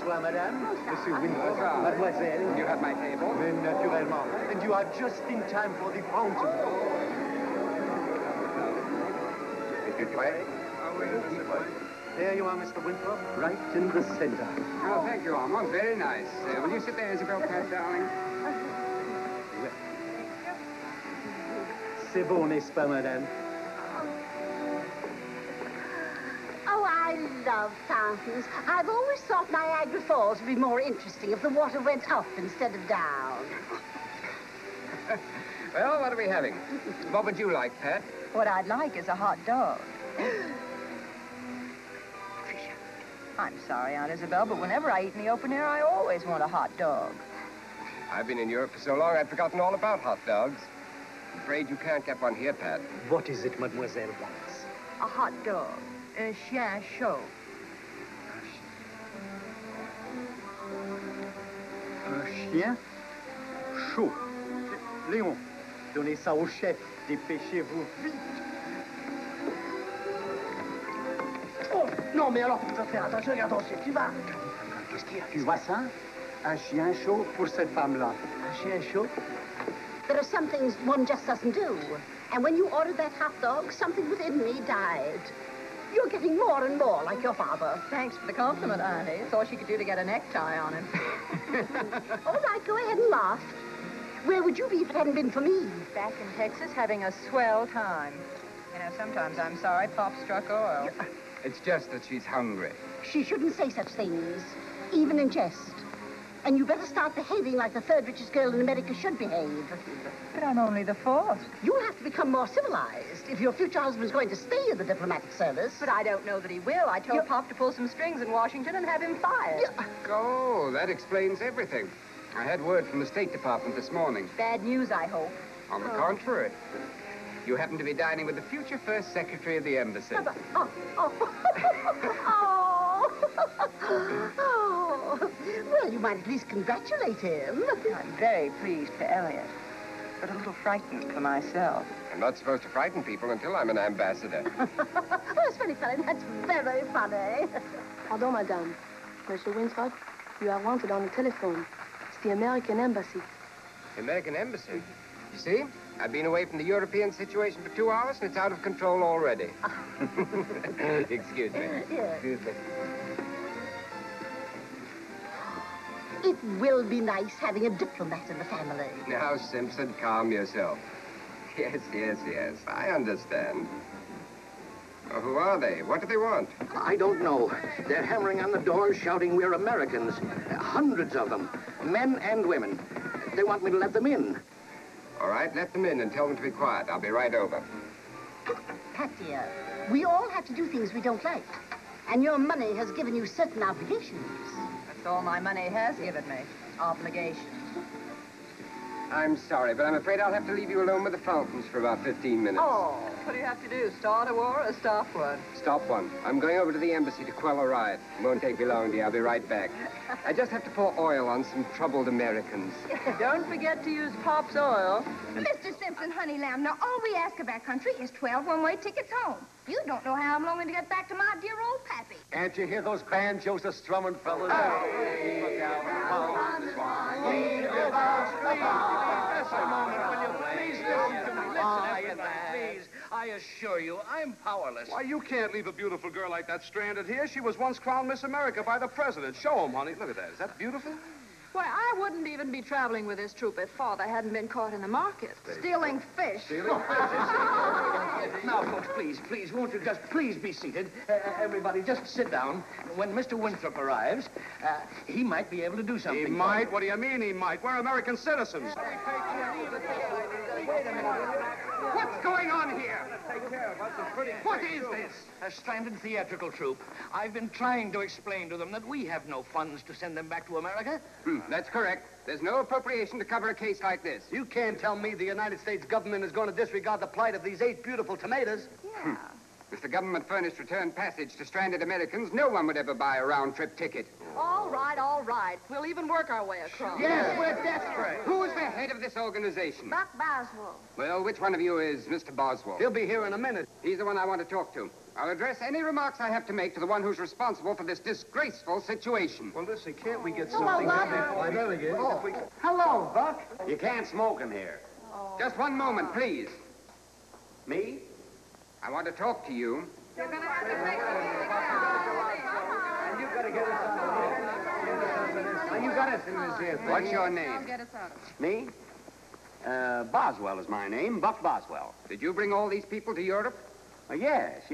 Bonsoir, madame. Monsieur Winthrop. Mademoiselle. You have my table? Mais naturellement. And you are just in time for the fountain. There you are, Mr. Winthrop, right in the center. Oh, thank you, Alma. Very nice. Will you sit there, Isabel, Pat, darling? C'est bon, n'est-ce pas, madame? Oh, I love fountains. I've always thought Niagara Falls would be more interesting if the water went up instead of down. Well, what are we having? What would you like, Pat? What I'd like is a hot dog. I'm sorry, Aunt Isabel, but whenever I eat in the open air, I always want a hot dog. I've been in Europe for so long, I've forgotten all about hot dogs. I'm afraid you can't get one here, Pat. What is it, mademoiselle wants? A hot dog. Un chien chaud. Un chien chaud. Léon, donnez ça au chef. Dépêchez-vous vite. Oh, non, mais alors, tu vas faire attention, regarde, tu vas. Qu'est-ce qu'il y a? Tu vois ça? Un chien chaud pour cette femme-là. Un chien chaud? There are some things one just doesn't do. And when you ordered that hot dog, something within me died. You're getting more and more like your father. Thanks for the compliment, Auntie. It's all she could do to get a necktie on him. All right, go ahead and laugh. Where would you be if it hadn't been for me? Back in Texas, having a swell time. You know, sometimes I'm sorry Pop struck oil. It's just that she's hungry. She shouldn't say such things, even in jest. And you better start behaving like the third richest girl in America should behave. But I'm only the fourth. You'll have to become more civilized if your future husband's going to stay in the diplomatic service. But I don't know that he will. I told Pop to pull some strings in Washington and have him fired. Oh, that explains everything. I had word from the State Department this morning. Bad news, I hope. On the contrary. You happen to be dining with the future First Secretary of the Embassy. Oh, well, you might at least congratulate him. I'm very pleased for Elliot, but a little frightened for myself. I'm not supposed to frighten people until I'm an ambassador. Oh, it's very funny. That's very funny. Pardon, madame. Monsieur Winthrop, you are wanted on the telephone. It's the American Embassy. American Embassy? You see? I've been away from the European situation for 2 hours, and it's out of control already. Excuse me. Yes. Excuse me. It will be nice having a diplomat in the family. Now, Simpson, calm yourself. Yes, yes, yes. I understand. Well, who are they? What do they want? I don't know. They're hammering on the doors, shouting we're Americans. Hundreds of them, men and women. They want me to let them in. All right, let them in and tell them to be quiet. I'll be right over. Pat, dear, we all have to do things we don't like. And your money has given you certain obligations. That's all my money has given me. Obligations. I'm sorry, but I'm afraid I'll have to leave you alone with the fountains for about 15 minutes. Oh, what do you have to do? Start a war or stop one? Stop one. I'm going over to the embassy to quell a riot. It won't take me long, dear. I'll be right back. I just have to pour oil on some troubled Americans. Don't forget to use Pop's oil. Mr. Simpson, honey lamb, now all we ask of our country is 12 one-way tickets home. You don't know how I'm longing to get back to my dear old pappy. Can't you hear those banjos a strumming, fellas? Please, I assure you, I'm powerless. Why, you can't leave a beautiful girl like that stranded here. She was once crowned Miss America by the president. Show him, honey. Look at that. Is that beautiful? Why, I wouldn't even be traveling with this troupe if Father hadn't been caught in the market. Stealing fish. Now, folks, please, won't you just please be seated? Everybody, just sit down. When Mr. Winthrop arrives, he might be able to do something. He might? What do you mean he might? We're American citizens. Wait a minute. What's going on here? What is this? A stranded theatrical troupe. I've been trying to explain to them that we have no funds to send them back to America. That's correct. There's no appropriation to cover a case like this. You can't tell me the United States government is going to disregard the plight of these 8 beautiful tomatoes. Yeah. If the government furnished return passage to stranded Americans, no one would ever buy a round-trip ticket. All right, all right. We'll even work our way across. Yes, we're desperate. Who's the head of this organization? Buck Boswell. Well, which one of you is Mr. Boswell? He'll be here in a minute. He's the one I want to talk to. I'll address any remarks I have to make to the one who's responsible for this disgraceful situation. Well, listen, can't we get Hello, something... Buck. Hello, Buck. You can't smoke in here. Just one moment, please. Me? I want to talk to you. You're going to have to take You gotta get us out of here. Now, you got us in this here thing. What's your name? I'll get us out of it. Me? Boswell is my name, Buck Boswell. Did you bring all these people to Europe? Yes.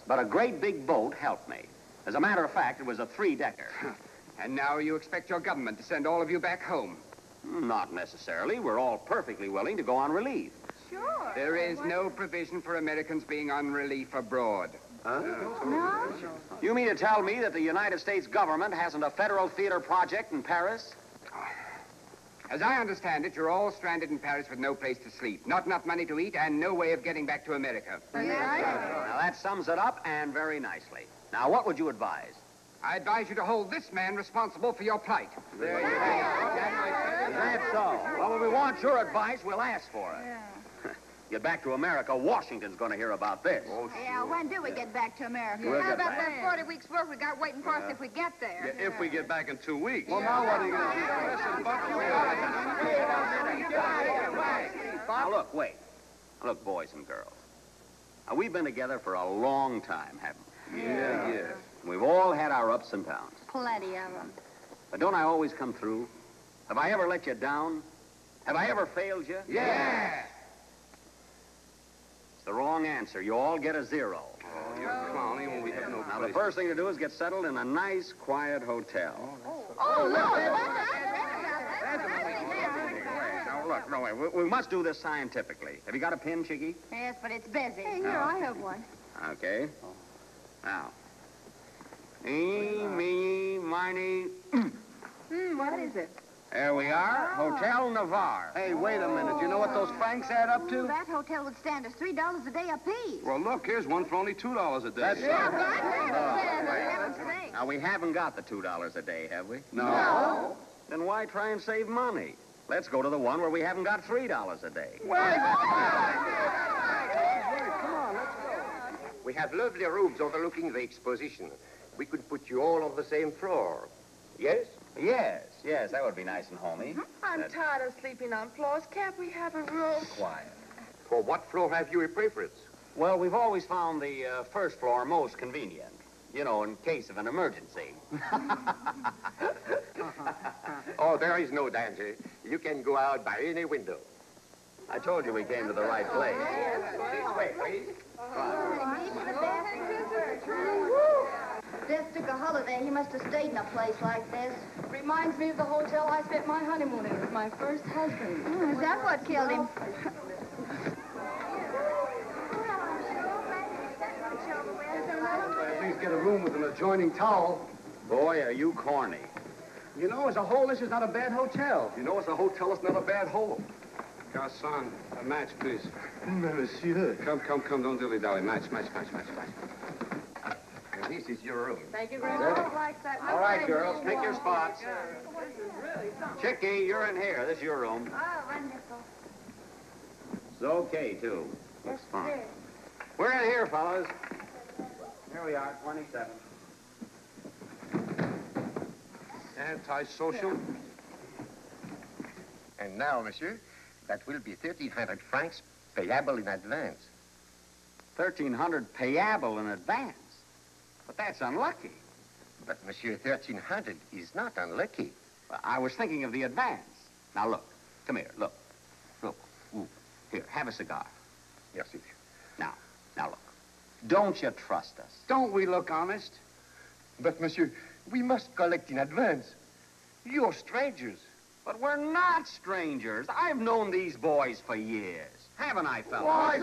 But a great big boat helped me. As a matter of fact, it was a 3-decker. And now you expect your government to send all of you back home? Not necessarily. We're all perfectly willing to go on relief. Sure. There is no provision for Americans being on relief abroad. No? You mean to tell me that the United States government hasn't a federal theater project in Paris? As I understand it, you're all stranded in Paris with no place to sleep, not enough money to eat, and no way of getting back to America. Now, that sums it up, and very nicely. Now, what would you advise? I advise you to hold this man responsible for your plight. There you go. That's so. Well, when we want your advice, we'll ask for it. Get back to America, Washington's going to hear about this. Yeah, when do we get back to America? We'll How get about back. that 40 weeks work we got waiting for us if we get there? If we get back in 2 weeks. Well, now what are you gonna do? Listen, Buck, Now, look, wait. Look, boys and girls. Now, we've been together for a long time, haven't we? Yeah. We've all had our ups and downs. Plenty of them. But don't I always come through? Have I ever let you down? Have I ever failed you? Yeah. It's the wrong answer. You all get a 0. Oh, you're clowning when we have no Now, the place. first thing to do is get settled in a nice, quiet hotel. Oh, no. Now, look, no, wait. We must do this scientifically. Have you got a pen, Chickie? Yes, but it's busy. Hey, here, I have one. Okay. Now. Eeny, meeny, miny. What is it? There we are. Hotel Navarre. Hey, wait a minute. You know what those francs add up to? That hotel would stand us $3 a day apiece. Well, look, here's one for only $2 a day. That's Now, we haven't got the $2 a day, have we? No. Then why try and save money? Let's go to the one where we haven't got $3 a day. We have lovely rooms overlooking the exposition. We could put you all on the same floor. Yes? Yes, that would be nice and homey. I'm tired of sleeping on floors. Can't we have a room? Quiet. For what floor have you a preference? Well, we've always found the first floor most convenient. You know, in case of an emergency. Oh, there is no danger. You can go out by any window. I told you we came to the right place. This way, please. Des took a holiday. He must have stayed in a place like this. Reminds me of the hotel I spent my honeymoon in with my first husband. Is that what killed him? Please get a room with an adjoining towel. Boy, are you corny. You know, as a whole, this is not a bad hotel. You know, it's a hotel. It's not a bad hole. Garçon, a match, please. Monsieur. Come. Don't dilly-dally. Match. And this is your room. Thank you very much. I don't like that. All right, girls, pick your spots. Chickie, you're in here. This is your room. Oh, wonderful. It's okay, too. Looks fine. We're in here, fellas. Here we are, 27. Antisocial. And now, monsieur, that will be 1,300 francs payable in advance. 1,300 payable in advance. But that's unlucky. But, monsieur, 1,300 is not unlucky. Well, I was thinking of the advance. Now, look. Come here. Look. Ooh. Here, have a cigar. Merci. Now, look. Don't you trust us? Don't we look honest? But, monsieur, we must collect in advance. You're strangers. But we're not strangers. I've known these boys for years. Haven't I, fellas? Why,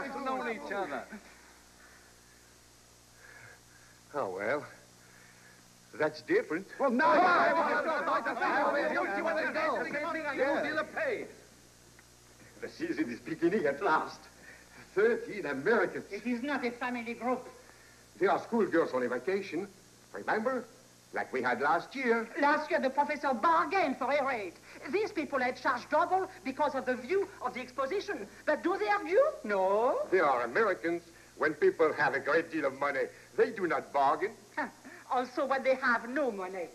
We've known each other. Oh, well, that's different. Well, no. The pay. The season is beginning at last. 13 Americans. It is not a family group. They are schoolgirls on a vacation. Remember? Like we had last year. Last year, the professor bargained for a rate. These people had charged double because of the view of the exposition. But do they argue? No. They are Americans. When people have a great deal of money, they do not bargain. Also when they have no money.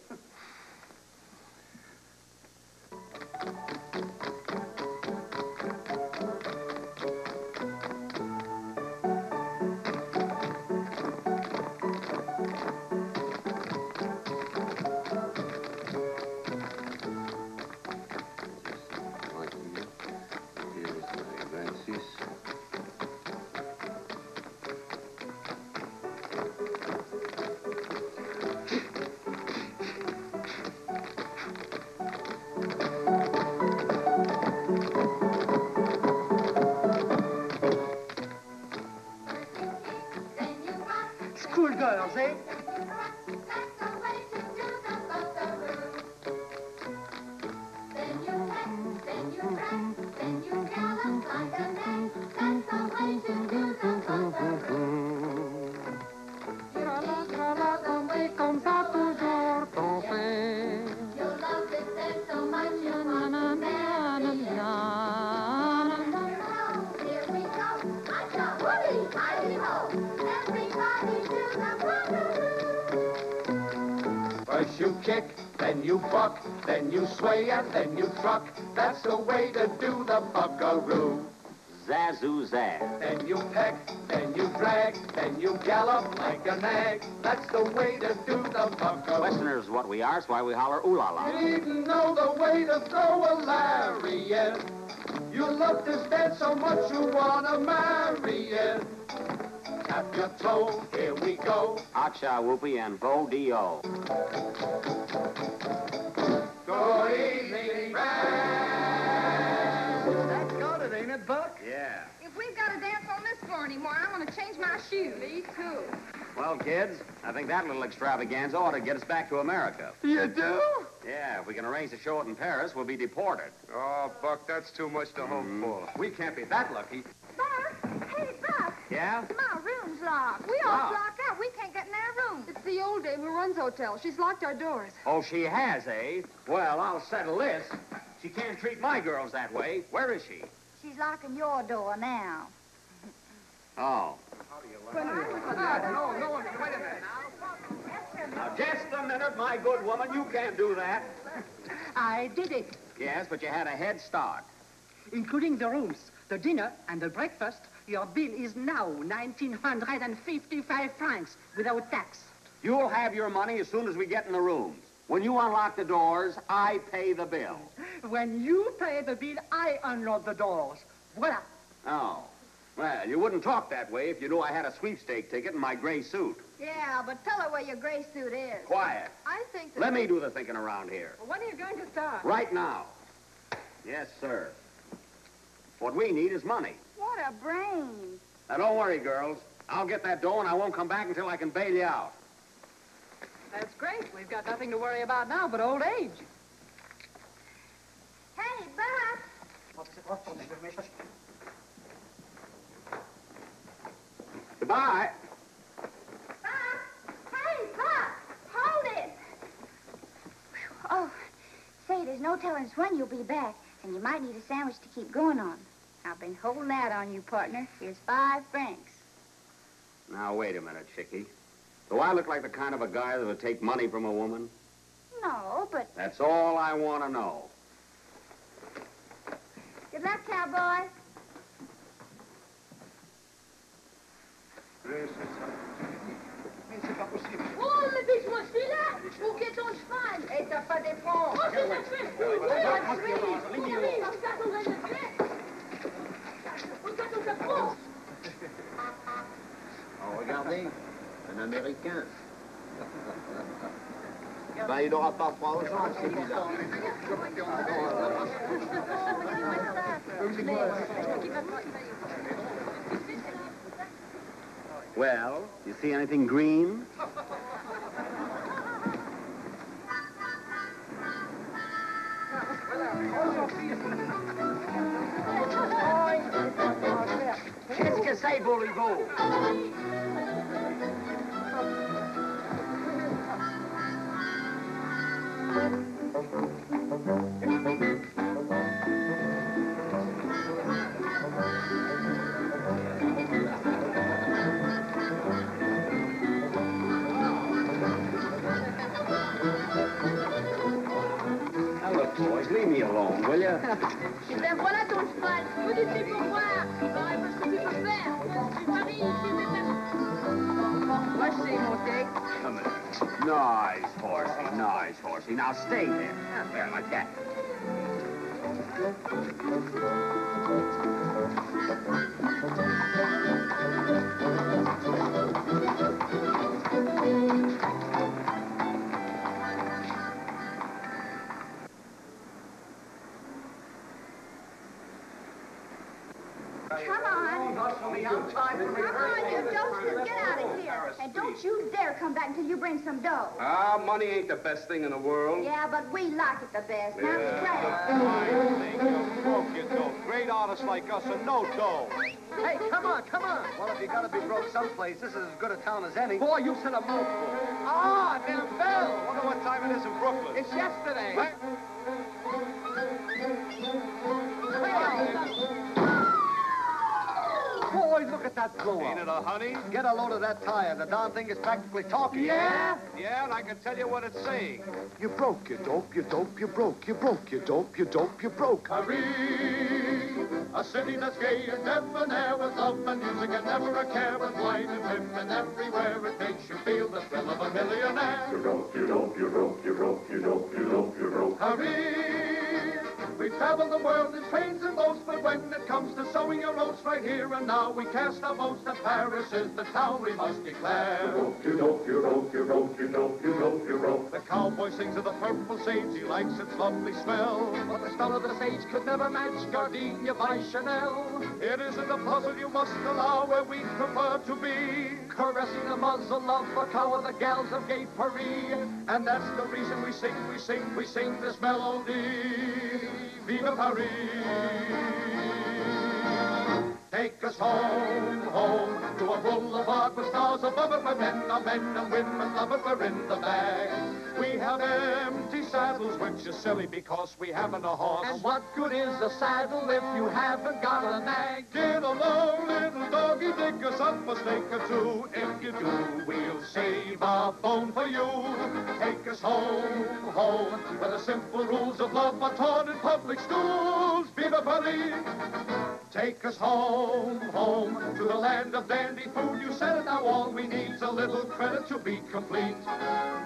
Schoolgirls, eh? First you kick, then you buck, then you sway, and then you truck. That's the way to do the buckaroo. Zazoo zaz. Then you peck, then you drag, then you gallop like a nag. That's the way to do the buckaroo. Westerners is what we are, that's why we holler ooh la la. You needn't know the way to throw a lariat. You love this dance so much you wanna marry it. Tap your toe, here we go. Aksha whoopee and bo dio. Good evening, friends. That's got it, ain't it, Buck? Yeah. If we've got to dance on this floor anymore, I want to change my shoes. Me too. Well, kids, I think that little extravaganza ought to get us back to America. You do? Yeah, if we can arrange to show it in Paris, we'll be deported. Oh, Buck, that's too much to hope for. We can't be that lucky. Buck! Hey, Buck! Yeah? My room's locked. We all Locked? locked out. We can't get in our room. It's the old dame who runs hotel. She's locked our doors. Oh, she has, eh? Well, I'll settle this. She can't treat my girls that way. Where is she? She's locking your door now. Oh. No, wait a minute. Now, just a minute, my good woman. You can't do that. I did it, Yes, but you had a head start. including the rooms, the dinner, and the breakfast. Your bill is now 1,955 francs without tax. You'll have your money as soon as we get in the rooms. When you unlock the doors, I pay the bill. When you pay the bill, I unload the doors. Voila. Oh. Well, you wouldn't talk that way if you knew I had a sweepstake ticket in my gray suit. Yeah, but tell her where your gray suit is. Quiet. I think that... Let me do the thinking around here. Well, when are you going to start? Right now. Yes, sir. What we need is money. What a brain. Now, don't worry, girls. I'll get that dough, and I won't come back until I can bail you out. That's great. We've got nothing to worry about now but old age. Hey, Buck! Goodbye. Buck! Hey, Buck! Hold it! Oh, say, there's no telling when you'll be back, and you might need a sandwich to keep going on. I've been holding out on you, partner. Here's 5 francs. Now, wait a minute, Chickie. Do I look like the kind of a guy that would take money from a woman? No, but That's all I want to know. good luck, cowboy. Oh, mais baisse-moi celui-là! Où qu'est ton cheval? Et t'as pas des ponts. Oh, c'est ça, fait! Oui, regarde, on va le faire! Regarde, on se prend! Oh, regardez, un Américain. Ben, il n'aura pas froid aux jambes, celui-là. Well, you see anything green? Qu'est-ce que Allez, Boligo. Now, look, boys, leave me alone, will you? Eh ben voilà ton cheval. Faut du pour voir. Pareil parce que tu peux faire. Tu paries ici, Let's see, Monte. Come here. Nice, horsey, nice, horsey. Now, stay there. There, like that. Come on. Come on, you dopesters, get out of here. And don't you dare come back until you bring some dough. Ah, money ain't the best thing in the world. Yeah, but we like it the best. Now, I think you broke your dough. Great artists like us and no dough. Hey, come on, come on. Well, if you gotta be broke someplace, this is as good a town as any. Boy, you said a mouthful. Ah, them Feld. Wonder what time it is in Brooklyn. It's yesterday. Hey. Boy, look at that blow Ain't it a honey? Get a load of that tire. The darn thing is practically talking. Yeah, and I can tell you what it's saying. You broke your dope, you dope, you broke, you broke your dope, you dope, you broke. Paris, a city that's gay and debonair with love and music and never a care with wine and women everywhere. It makes you feel the thrill of a millionaire. You broke, you dope, you broke, you broke, you dope, you dope, you broke. Paris, we travel the world in trains and boats, but when it comes to sowing your oats right here and now, we cast our votes that Paris is the town we must declare. You broke, you dope, you broke, you broke, you dope, you dope, you broke. The cowboy sings of the purple sage, he likes its lovely smell. But the smell of the sage could never match Gardenia by Chanel. It isn't a puzzle you must allow where we prefer to be. Caressing the muzzle of a cow of the gals of gay Paris. And that's the reason we sing this melody. Viva Paris. Take us home, home, to a boulevard with stars above it, where men are men and women love it, we're in the bag. We have empty saddles, which is silly because we haven't a horse. And what good is a saddle if you haven't got a nag? Get along, little doggy, dig us up a steak or two. If you do, we'll save a bone for you. Take us home, home, where the simple rules of love are taught in public schools. Viva Paris! Take us home, home, to the land of dandy food. You said it, now all we need's a little credit to be complete.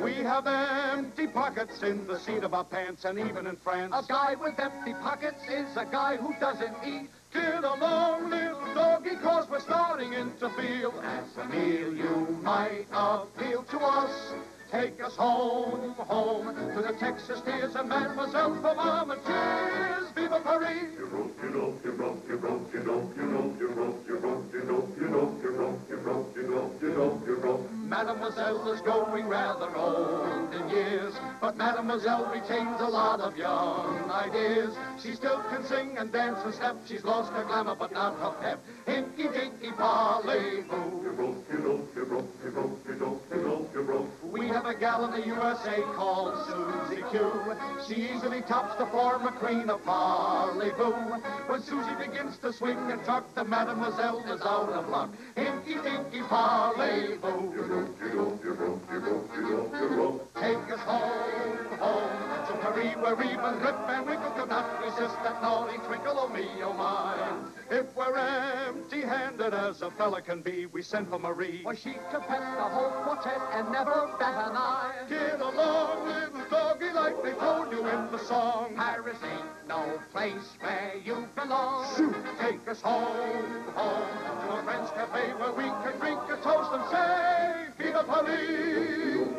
We have empty pockets in the seat of our pants, and even in France. A guy with empty pockets is a guy who doesn't eat. Get along, little doggy, cause we're starting into feel. As a meal you might appeal to us. Take us home, home, to the Texas Tears and Mademoiselle from Armentiers. Viva Paris! You broke, you broke, you broke, you broke, you broke, you broke, you broke, you broke, you broke, you broke, you broke, you broke, you broke, you broke, you broke. Mademoiselle is going rather old in years, but Mademoiselle retains a lot of young ideas. She still can sing and dance and step. She's lost her glamour, but not her pep. Hinky dinky parlez-vous. You broke, you broke, you broke, you broke, you broke, you broke, you broke. We have a gal in the USA called Susie Q. She easily tops the former queen of parlez-vous. When Susie begins to swing and truck, the Mademoiselle is out of luck. Hinky dinky parlez-vous. You broke, you broke, you broke, you broke, you broke, you broke. Take us home, home, to Paris, where even Rip Van Winkle could not resist that naughty twinkle, oh me, oh mine. If we're empty-handed as a fella can be, we send for Marie. Was she to pet the whole quartet and never bat an eye? Get along, little doggy, like they told you in the song. Paris ain't no place where you belong. Shoot. Take us home, home, to a French cafe where we can drink a toast and say, Viva Paris!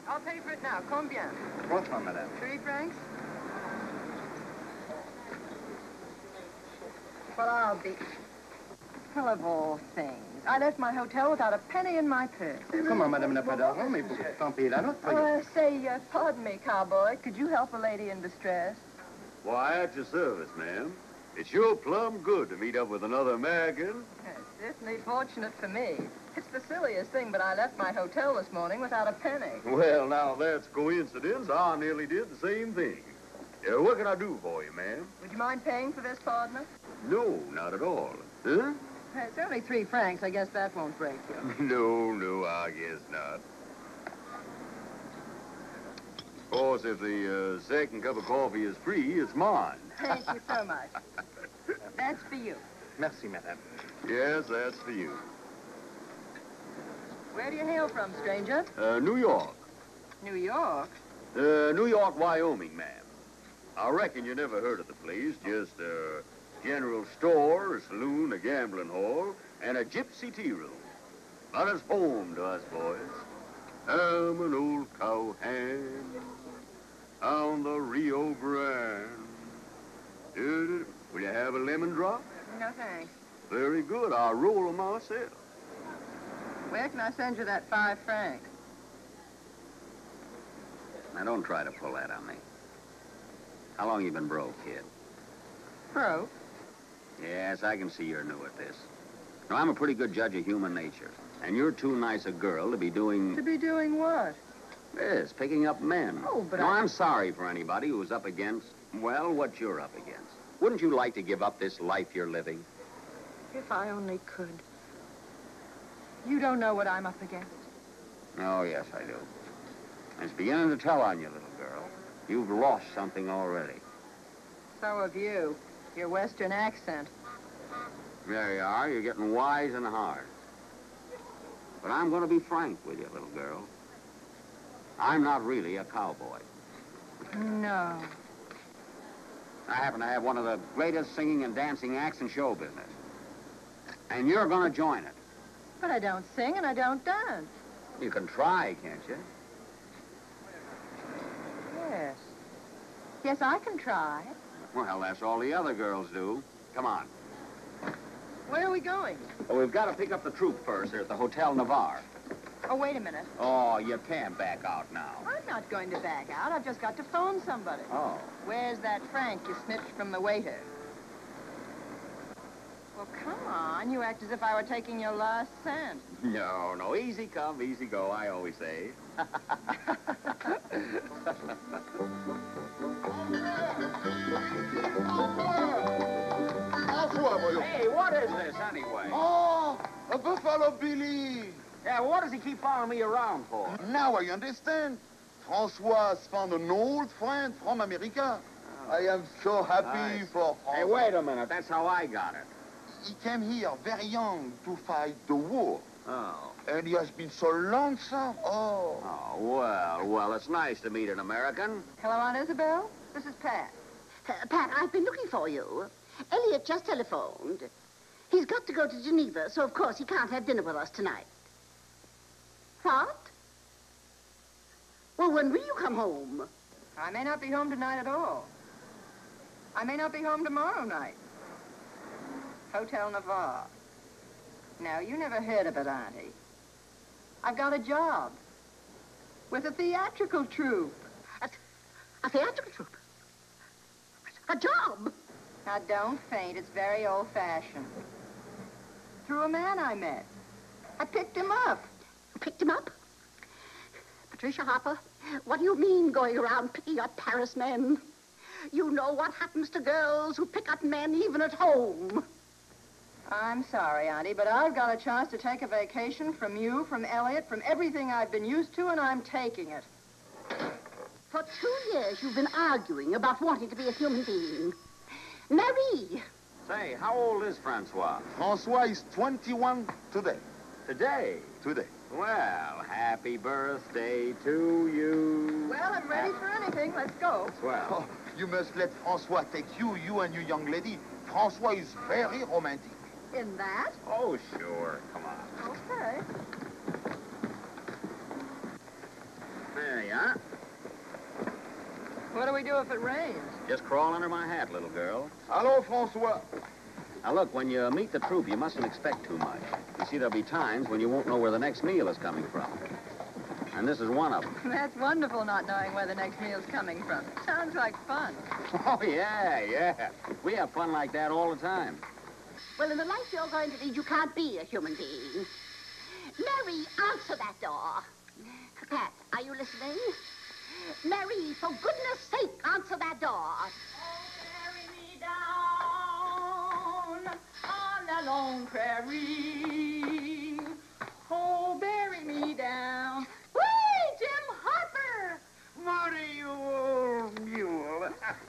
I'll pay for it now. Combien? Bonsoir, madame. 3 francs? Well, I'll be... Well, of all things. I left my hotel without a penny in my purse. Comment, Madame n'a pas d'argent, mais pourtant payer la nôtre. Pardon me, cowboy. Could you help a lady in distress? Why, at your service, ma'am. It's sure plumb good to meet up with another American. It's certainly fortunate for me. It's the silliest thing, but I left my hotel this morning without a penny. Well, now, that's coincidence. I nearly did the same thing. What can I do for you, ma'am? Would you mind paying for this, partner? No, not at all. Huh? It's only 3 francs. I guess that won't break you. No, I guess not. Of course, if the second cup of coffee is free, it's mine. Thank you so much. That's for you. Merci, madame. Yes, that's for you. Where do you hail from, stranger? New York. New York? New York, Wyoming, ma'am. I reckon you never heard of the place. Just a general store, a saloon, a gambling hall, and a gypsy tea room. But it's home to us, boys. I'm an old cowhand on the Rio Grande. Will you have a lemon drop? No, thanks. Very good. I'll roll them myself. Where can I send you that 5 francs? Now, don't try to pull that on me. How long you been broke, kid? Broke? Yes, I can see you're new at this. Now, I'm a pretty good judge of human nature. And you're too nice a girl to be doing... To be doing what? This, picking up men. Oh, but no, I'm sorry for anybody who's up against, well, what you're up against. Wouldn't you like to give up this life you're living? If I only could. You don't know what I'm up against. Oh, yes, I do. It's beginning to tell on you, little girl. You've lost something already. So have you. Your Western accent. There you are. You're getting wise and hard. But I'm going to be frank with you, little girl. I'm not really a cowboy. No. I happen to have one of the greatest singing and dancing acts in show business. And you're going to join it. But I don't sing and I don't dance. You can try, can't you? Yes. Yes, I can try. Well, that's all the other girls do. Come on. Where are we going? Well, we've got to pick up the troupe first. They're at the Hotel Navarre. Oh, wait a minute. Oh, you can't back out now. I'm not going to back out. I've just got to phone somebody. Oh. Where's that franc you snitched from the waiter? Well, come on. You act as if I were taking your last cent. No. Easy come, easy go, I always say. Hey, what is this, anyway? Oh, a Buffalo Billy. Yeah, what does he keep following me around for? Now I understand. François found an old friend from America. Oh. I am so happy for François. Hey, wait a minute. That's how I got it. He came here very young to fight the war. Oh. And he has been so lonesome. Oh. Oh, well, it's nice to meet an American. Hello, Aunt Isabel. This is Pat. Pat, I've been looking for you. Elliot just telephoned. He's got to go to Geneva, so of course he can't have dinner with us tonight. What? Well, when will you come home? I may not be home tonight at all. I may not be home tomorrow night. Hotel Navarre. No, you never heard of it, Auntie. I've got a job. With a theatrical troupe. A theatrical troupe? A job? Now, don't faint. It's very old-fashioned. Through a man I met. I picked him up. You picked him up? Patricia Harper, what do you mean going around picking up Paris men? You know what happens to girls who pick up men even at home. I'm sorry, Auntie, but I've got a chance to take a vacation from you, from Elliot, from everything I've been used to, and I'm taking it. For 2 years, you've been arguing about wanting to be a human being. Marie! Say, how old is Francois? Francois is 21 today. Today? Today. Well, happy birthday to you. Well, I'm ready for anything. Let's go. Well. Oh, you must let Francois take you and your young lady. Francois is very romantic. In that? Oh, sure. Come on. Okay. There you are. What do we do if it rains? Just crawl under my hat, little girl. Hello, Francois. Now, look, when you meet the troupe, you mustn't expect too much. You see, there'll be times when you won't know where the next meal is coming from. And this is one of them. That's wonderful, not knowing where the next meal's coming from. Sounds like fun. Oh, yeah. We have fun like that all the time. Well, in the life you're going to lead, you can't be a human being. Mary, answer that door. Pat, are you listening? Mary, for goodness sake, answer that door. Carry me down on the lone prairie. Oh, bury me down. Whee, Jim Harper! Marty, you old mule.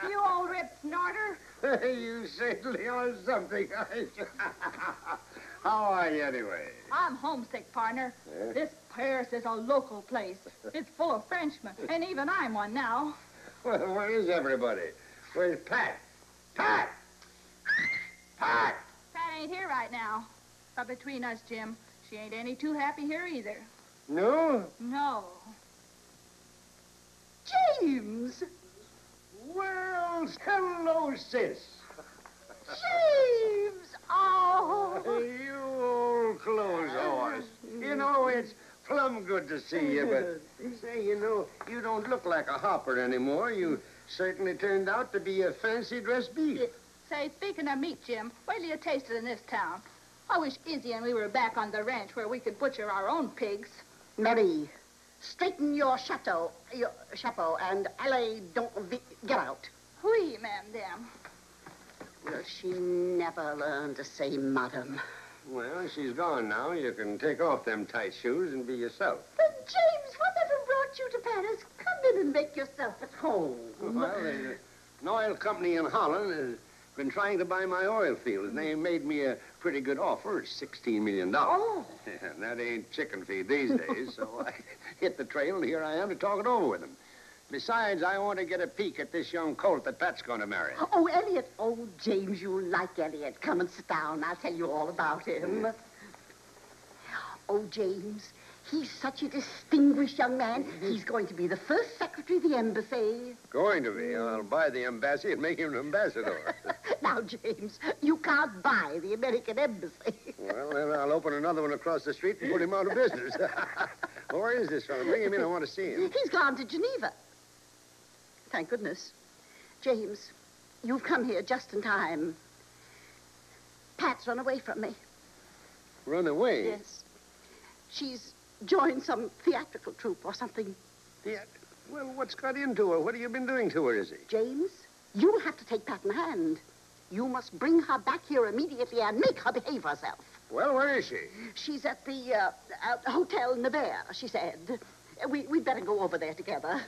You old rip snorter. You certainly are something, aren't you? How are you, anyway? I'm homesick, partner. Yeah? This Paris is a local place. It's full of Frenchmen, and even I'm one now. Well, where is everybody? Where's Pat? Pat! Pat! Pat ain't here right now. But between us, Jim, she ain't any too happy here either. No? No. James! Well, hello, sis. James! Oh! You old clothes horse. You know, it's plumb good to see you, but say, you know, you don't look like a hopper anymore. You certainly turned out to be a fancy-dressed beef. Say, speaking of meat, Jim, wait till you taste it in this town. I wish Izzy and we were back on the ranch where we could butcher our own pigs. Mary, straighten your chapeau, and allez, get out. Oui, madame. Will she never learn to say madam? Well, she's gone now. You can take off them tight shoes and be yourself. But, James, whatever brought you to Paris? Come in and make yourself at home. Well, there's an oil company in Holland has been trying to buy my oil field, and they made me a pretty good offer. It's $16 million. Oh. Yeah, that ain't chicken feed these days, so I hit the trail, and here I am to talk it over with them. Besides, I want to get a peek at this young colt that Pat's going to marry. Oh, Elliot. Oh, James, you like Elliot. Come and sit down. I'll tell you all about him. Oh, James, he's such a distinguished young man. He's going to be the first secretary of the embassy. Going to be. I'll buy the embassy and make him an ambassador. Now, James, you can't buy the American embassy. Well, then I'll open another one across the street and put him out of business. Well, where is this fellow? Bring him in. I want to see him. He's gone to Geneva. Thank goodness. James, you've come here just in time. Pat's run away from me. Run away? Yes. She's joined some theatrical troupe or something. Well, what's got into her? What have you been doing to her, Izzy? James, you'll have to take Pat in hand. You must bring her back here immediately and make her behave herself. Well, where is she? She's at the Hotel Nevers, she said. We'd better go over there together.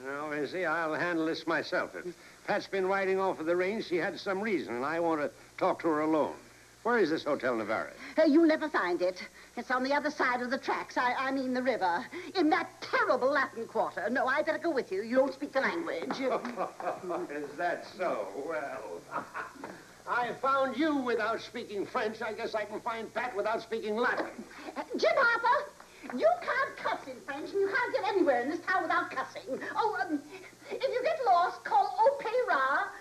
No, Izzy, I'll handle this myself. If Pat's been riding off of the range, she had some reason, and I want to talk to her alone. Where is this Hotel Nevers? You'll never find it. It's on the other side of the tracks. I mean the river. In that terrible Latin quarter. No, I better go with you. You don't speak the language. Is that so? Well, I found you without speaking French. I guess I can find Pat without speaking Latin. Jim Harper, you can't cuss in French, and you can't get anywhere in this town without cussing. Oh, if you get lost, call Opera.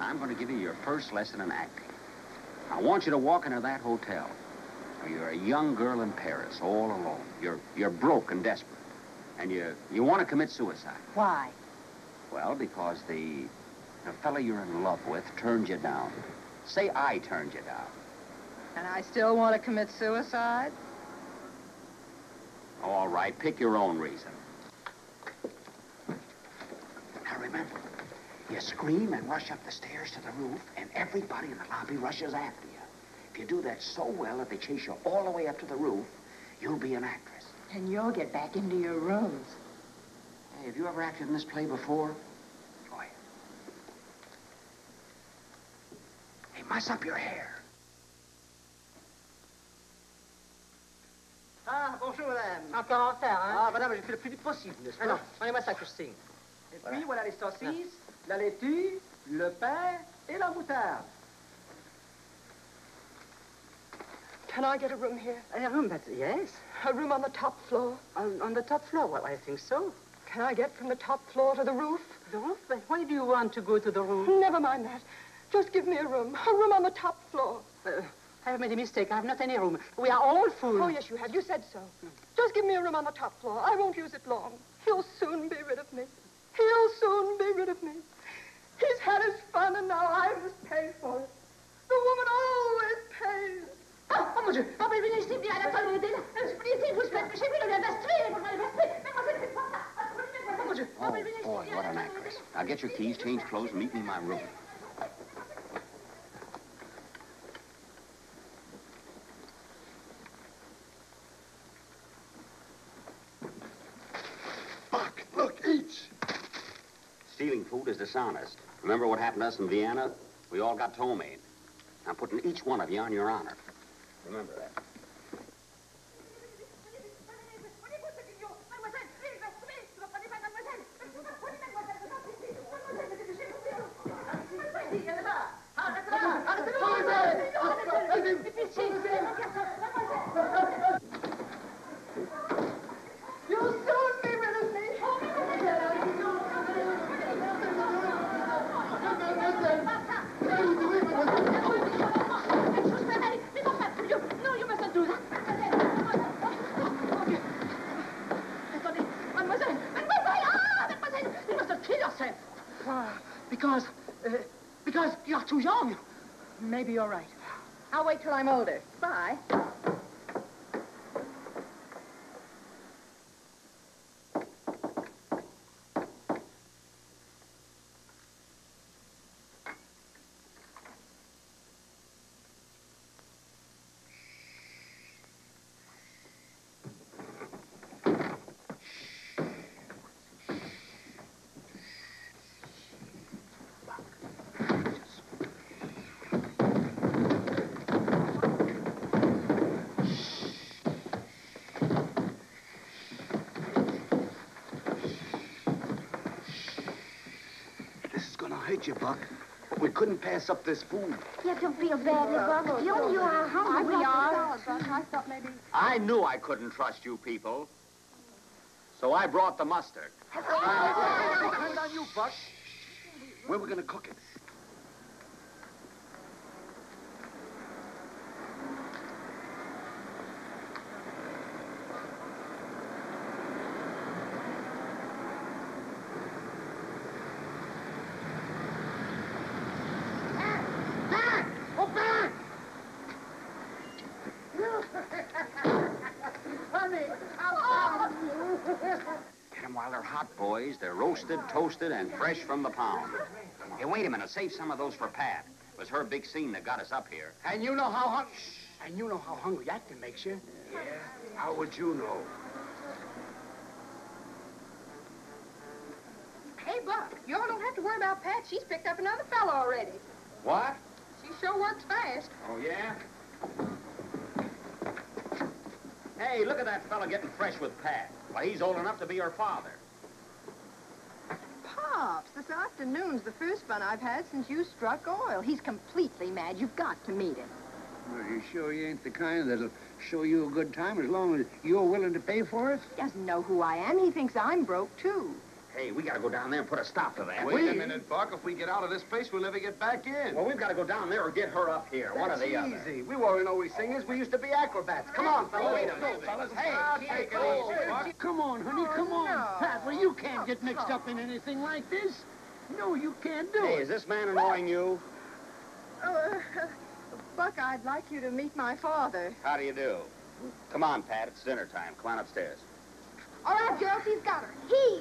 I'm going to give you your first lesson in acting. I want you to walk into that hotel. You're a young girl in Paris, all alone. You're broke and desperate. And you want to commit suicide. Why? Well, because the fella you're in love with turned you down. Say I turned you down. And I still want to commit suicide? All right, pick your own reason. Now remember, you scream and rush up the stairs to the roof, and everybody in the lobby rushes after you. If you do that so well that they chase you all the way up to the roof, you'll be an actress. And you'll get back into your rooms. Hey, have you ever acted in this play before? Go ahead. Hey, muss up your hair. Ah, bonjour, madame. Encore en faire, hein? Ah, madame, j'ai fait le plus vite possible, n'est-ce pas? Non, prenez-moi ça que je signe. Et puis, voilà les saucisses, la laitue, le pain et la moutarde. Can I get a room here? A room, yes. A room on the top floor? On the top floor? Well, I think so. Can I get from the top floor to the roof? The roof? But why do you want to go to the roof? Never mind that. Just give me a room on the top floor. I have made a mistake. I have not any room. We are all full. Oh, yes, you have. You said so. Just give me a room on the top floor. I won't use it long. He'll soon be rid of me. He'll soon be rid of me. He's had his fun, and now I must pay for it. The woman always pays. Oh, mon Dieu! Oh, mais venez ici, bien, la toilette est là. Ici, vous faites, j'ai vu le vestry, mademoiselle, Oh, boy, what an actress. Now get your keys, change clothes, and meet me in my room. Buck, look, eat. Stealing food is dishonest. Remember what happened to us in Vienna? We all got ptomaine. I'm putting each one of you on your honor. Remember that. You'll soon be rid of me. No, you mustn't do that. Mademoiselle, mademoiselle, you mustn't kill yourself. Because you're too young. Maybe you're right. I'll wait till I'm older. Bye. Hurt you, Buck. We couldn't pass up this food. Yeah, don't feel badly, Buck. If you only knew how hungry we are. I thought maybe... I knew I couldn't trust you people. So I brought the mustard. Depend on you, Buck. Where are we going to cook it? Get them while they're hot, boys. They're roasted, toasted, and fresh from the pound. Hey, wait a minute. Save some of those for Pat. It was her big scene that got us up here. And you know how hungry acting makes you. Yeah. How would you know? Hey, Buck, you all don't have to worry about Pat. She's picked up another fellow already. What? She sure works fast. Oh, yeah? Hey, look at that fella getting fresh with Pat. Well, he's old enough to be her father. Pops, this afternoon's the first fun I've had since you struck oil. He's completely mad. You've got to meet him. Well, you sure you ain't the kind that'll show you a good time as long as you're willing to pay for it? He doesn't know who I am. He thinks I'm broke, too. Hey, we gotta go down there and put a stop to that. Wait a minute, Buck. If we get out of this place, we'll never get back in. Well, we've got to go down there or get her up here. One or the other. That's easy. We weren't always singers. We used to be acrobats. Come on, fellas. Wait a minute, fellas. Hey, Take it easy, Buck. Come on, honey, come on. no. Pat, well, you can't get mixed up in anything like this. No, you can't do Hey, it. is this man annoying you? Buck, I'd like you to meet my father. How do you do? Come on, Pat. It's dinner time. Come on upstairs. All right, girls, he's got her. He.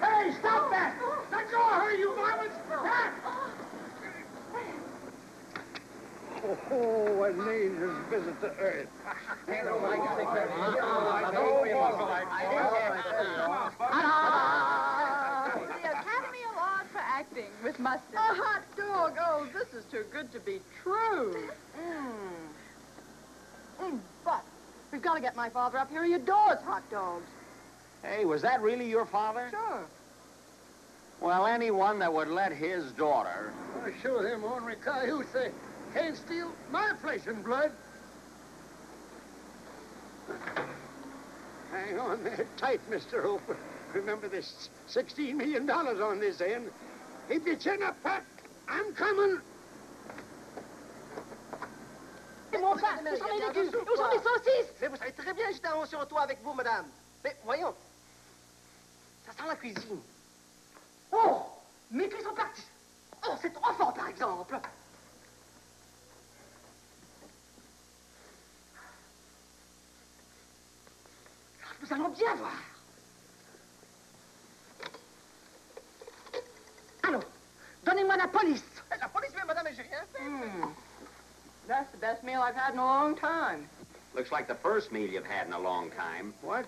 Hey, stop that! Let go of her, you varmints! Pat! Oh, an angel's visit to Earth. The Academy Award for acting with mustard. A hot dog. Oh, this is too good to be true. Buck, we've got to get my father up here. He adores hot dogs. Hey, was that really your father? Sure. Well, anyone that would let his daughter... I'll show them ornery coyotes they can't steal my flesh and blood. Hang on there tight, Mr. Hooper. Remember, there's $16 million on this end. Keep your chin up, Pat. I'm coming. Mon pain, où sont mes légumes? Où sont mes saucisses? Mais vous savez très bien, j'étais en haut sur le toit avec vous, madame. Mais voyons, ça sent la cuisine. Oh, mes clés sont parties. Oh, c'est trop fort, par exemple. Nous allons bien voir. Allô, donnez-moi la police. La police, mais madame, j'ai rien fait. That's the best meal I've had in a long time. Looks like the first meal you've had in a long time. What?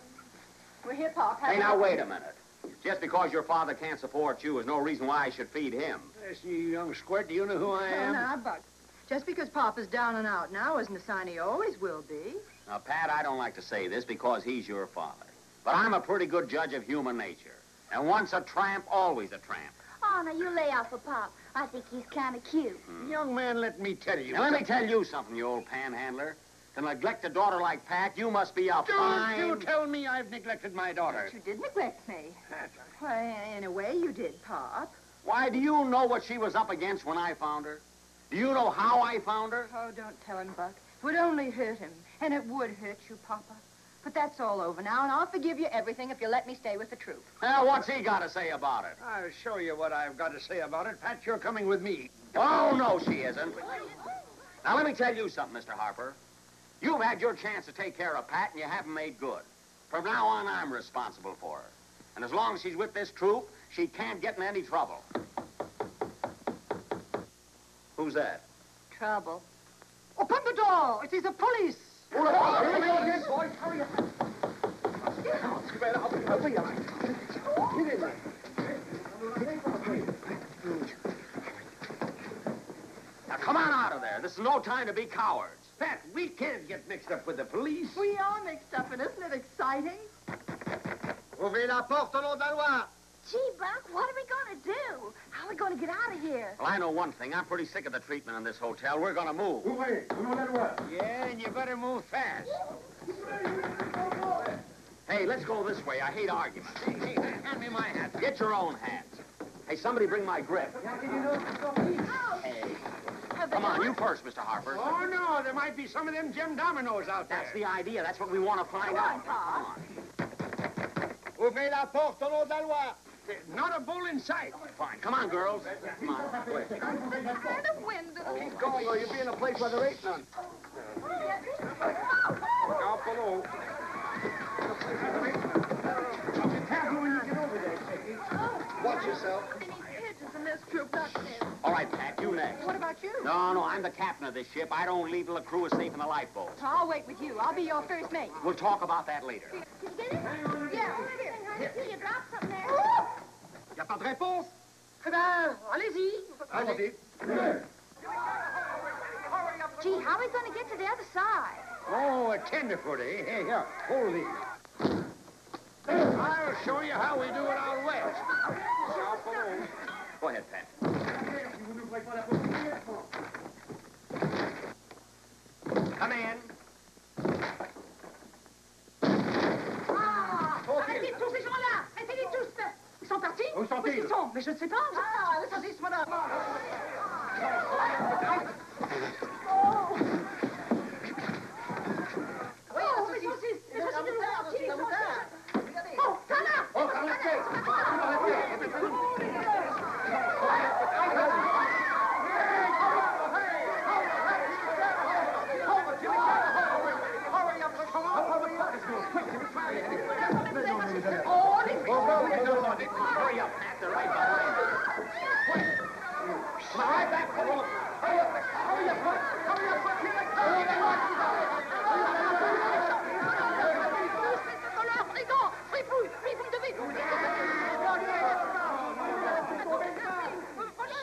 We're here, Pop. Hey, now, wait a minute. Just because your father can't support you is no reason why I should feed him. Listen, you young squirt, do you know who I am? Now, Buck. Just because Papa's down and out now isn't a sign he always will be. Now, Pat, I don't like to say this because he's your father. But I'm a pretty good judge of human nature. And once a tramp, always a tramp. Oh, now you lay off for Pop. I think he's kind of cute. Young man, let me tell you. Now, let me tell you something, you old panhandler. To neglect a daughter like Pat, you must be a fine... Don't you tell me I've neglected my daughter. But you did neglect me. Well, in a way you did, Pop. Why, do you know what she was up against when I found her? Do you know how I found her? Oh, don't tell him, Buck. It would only hurt him. And it would hurt you, Papa. But that's all over now, and I'll forgive you everything if you let me stay with the troupe. Now, what's he got to say about it? I'll show you what I've got to say about it. Pat, you're coming with me. Oh, no, she isn't. Now, let me tell you something, Mr. Harper. You've had your chance to take care of Pat, and you haven't made good. From now on, I'm responsible for her. And as long as she's with this troupe, she can't get in any trouble. Who's that? Trouble. Open the door. It is the police. Boys, Hurry up. Hurry up. Get in there. Now, come on out of there. This is no time to be cowards. Pat, we can't get mixed up with the police. We are mixed up, and isn't it exciting? Ouvrez la porte au nom de la loi. Gee, Buck, what are we going to do? How are we going to get out of here? Well, I know one thing. I'm pretty sick of the treatment in this hotel. We're going to move. Yeah, and you better move fast. Hey, let's go this way. I hate arguments. Hey, hand me my hat. Get your own hats. Hey, somebody bring my grip. Hey. Come on, you first, Mr. Harper. Oh, no, there might be some of them gem dominoes out there. That's the idea. That's what we want to find out. Come on. Ouvrez la porte au nom de la loi. Not a bull in sight. Fine. Come on, girls. Come on. Go ahead. The window. Keep going, or you'll be in a place where there ain't none. Look out below. Be careful when you get over there, Chicky. Watch yourself. In this troupe, not this. All right, Pat, you next. What about you? No, I'm the captain of this ship. I don't leave till the crew is safe in the lifeboats. I'll wait with you. I'll be your first mate. We'll talk about that later. Did you get it? Yeah, over here. You dropped something there. Y a pas de réponse? Eh ben, allez-y. Allez. Gee, how are we going to get to the other side? Oh, a tenderfoot, eh? Hey, here, hold these. I'll show you how we do it out west. Go ahead, Pat. Come in. Arrêtez tous ces gens-là. Arrêtez-les tous. Ils sont partis? Où sont-ils? Où est-ce qu'ils sont? Mais je ne sais pas. Ah, les saucisses, madame. Oui, les saucisses. Les saucisses de moutarde. La moutarde. Oh, ça là. Oh, par la tête. Hurry up, Pat. They're right behind us. Quick. Come on, right back. Hurry up. Hurry up. Hurry up. Hurry up. Here they come.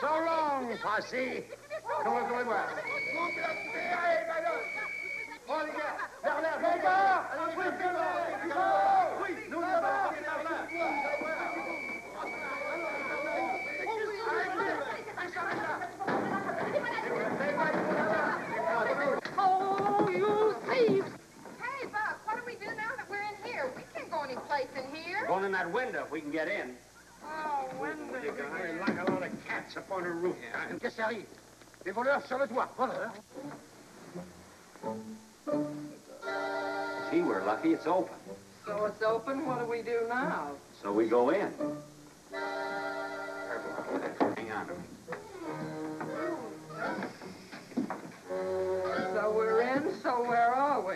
So long, posse. Comment voir? Oh, you thieves! Hey, Buck, what do we do now that we're in here? We can't go any place in here. Going in that that window if we can get in. Oh, window. You guys like a lot of cats up on the roof. Qu'est-ce qui arrive? Des voleurs sur le toit. Voleurs? Gee, we're lucky it's open. So it's open. What do we do now? So we go in. Hang on. So we're in, so where are we?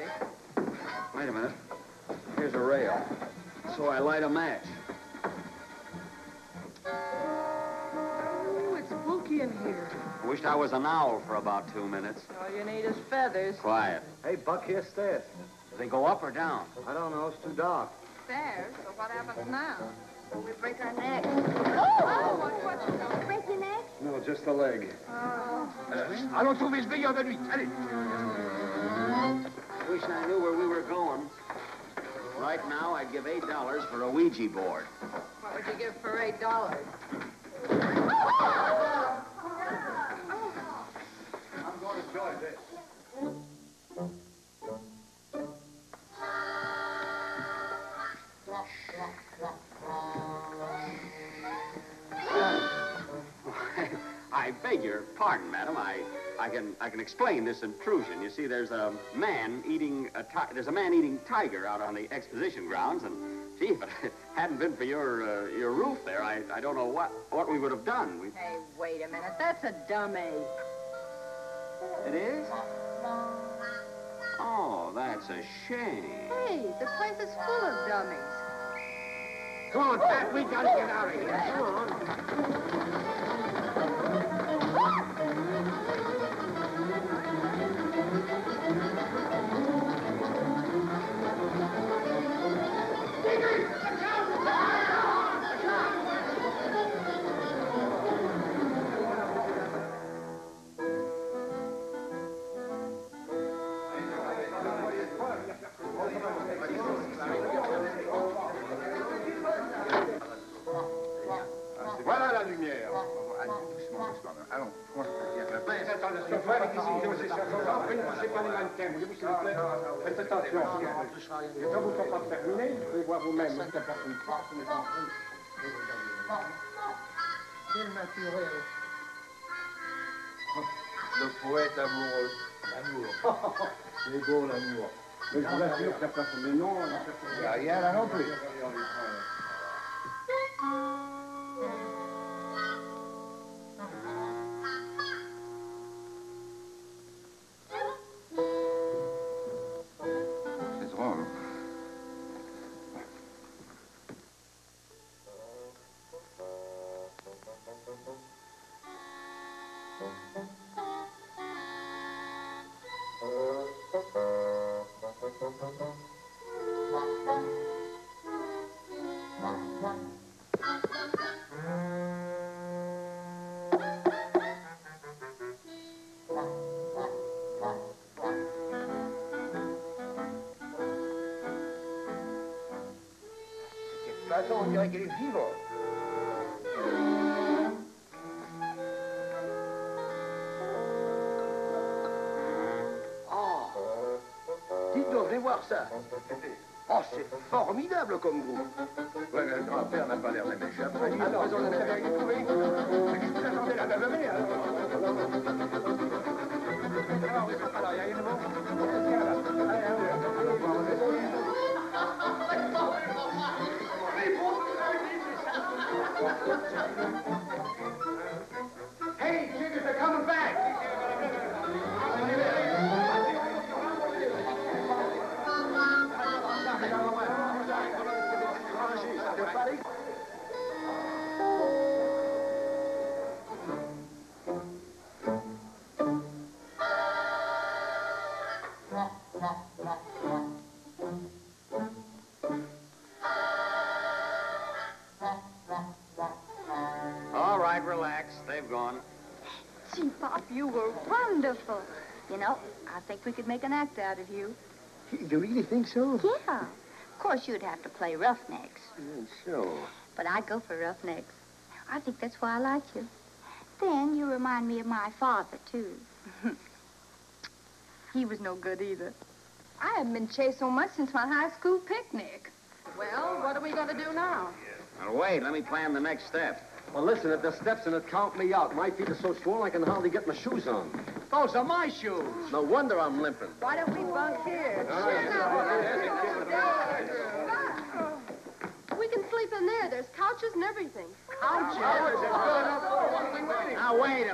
Wait a minute. Here's a rail. So I light a match. Oh, it's spooky in here. Wished I was an owl for about 2 minutes. All you need is feathers. Quiet. Hey, Buck, here's stairs. Do they go up or down? I don't know. It's too dark. Stairs? So what happens now? We break our necks. Oh, what you doing? Break your neck? No, just the leg. Allons trouver ce veilleur de nuit. Allez. Wish I knew where we were going. Right now, I'd give $8 for a Ouija board. What would you give for $8? I'm going to enjoy this. I beg your pardon, madam. I can explain this intrusion. You see, there's a man eating tiger out on the exposition grounds, and gee, if it hadn't been for your roof there, I don't know what we would have done. Hey, wait a minute. That's a dummy. It is? Oh, that's a shame. Hey, the place is full of dummies. Come on, Pat, we gotta get out of here. Come on. Voilà la lumière. Allez, doucement, doucement. Allons, c'est pas les mannequins, voulez-vous, s'il vous plaît? Faites attention. Et quand vous ne pas terminer, vous pouvez voir vous-même. Quel naturel. Le poète amoureux. L'amour. C'est beau, l'amour. Mais je vous assure qu'il n'y a pas de nom. Il n'y a rien là non plus. C'est drôle. On dirait qu'elle est vivante. Oh, dites donc, venez voir ça. Oh, c'est formidable comme groupe. Ouais, le grand-père n'a pas l'air d'un méchant. Alors, vous en avez rien trouvé? Qu'est-ce que vous attendez là? Venez, alors. Alors, il y a une mot. Hey, chickens, they're coming back! All right, relax. They've gone. Gee, Pop, you were wonderful. You know, I think we could make an act out of you. You really think so? Yeah. Of course, you'd have to play roughnecks. So? But I'd go for roughnecks. I think that's why I like you. Then you remind me of my father, too. He was no good either. I haven't been chased so much since my high school picnic. Well, what are we going to do now? Now, wait, let me plan the next step. Well, listen, if the steps in it count me out. My feet are so swollen I can hardly get my shoes on. Those are my shoes. No wonder I'm limping. Why don't we bunk here? We can sleep in there. There's couches and everything. Now, wait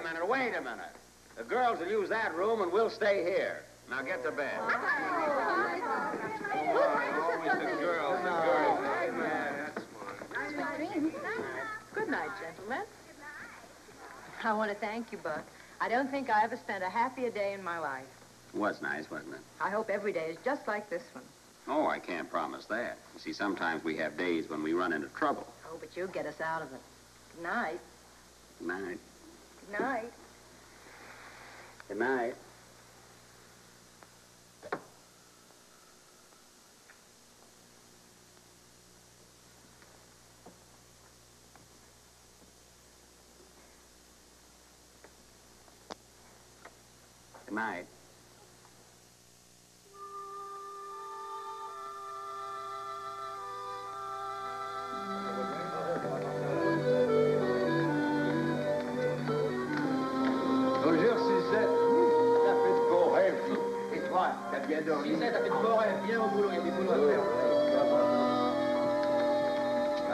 a minute. The girls will use that room, and we'll stay here. Now, get to bed. Good night, gentlemen. I want to thank you, Buck. I don't think I ever spent a happier day in my life. Was nice, wasn't it? I hope every day is just like this one. Oh, I can't promise that. You see, sometimes we have days when we run into trouble. Oh, but you'll get us out of it. Good night. Good night. Good night. Good night. Good night. Si c'est, t'as fait de beaux rêves. Viens au boulot, il y a du boulot à faire.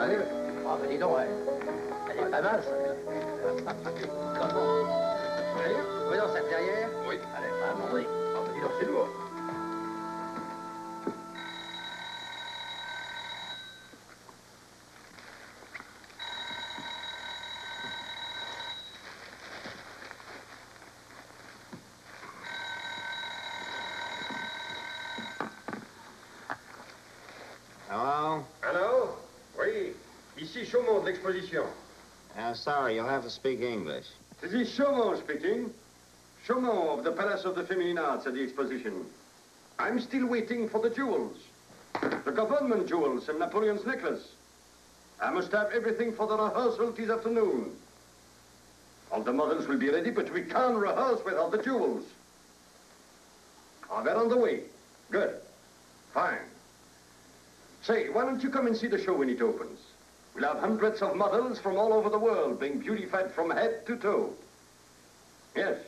Allez. Ah, ben dis donc, ouais. Elle est pas mal, ça. Comment? Allez, voyons cette derrière. Oui. Allez, allons-y. Ah, ben dis donc, c'est lourd. Hello? Hello? Oui. Ici Chaumont de l'exposition. Sorry, you'll have to speak English. This is Chaumont speaking. Chaumont of the Palace of the Feminine Arts at the exposition. I'm still waiting for the jewels. The government jewels and Napoleon's necklace. I must have everything for the rehearsal this afternoon. All the models will be ready, but we can't rehearse without the jewels. They're on the way. Good. Fine. Say, why don't you come and see the show when it opens? We'll have hundreds of models from all over the world being beautified from head to toe. Yes,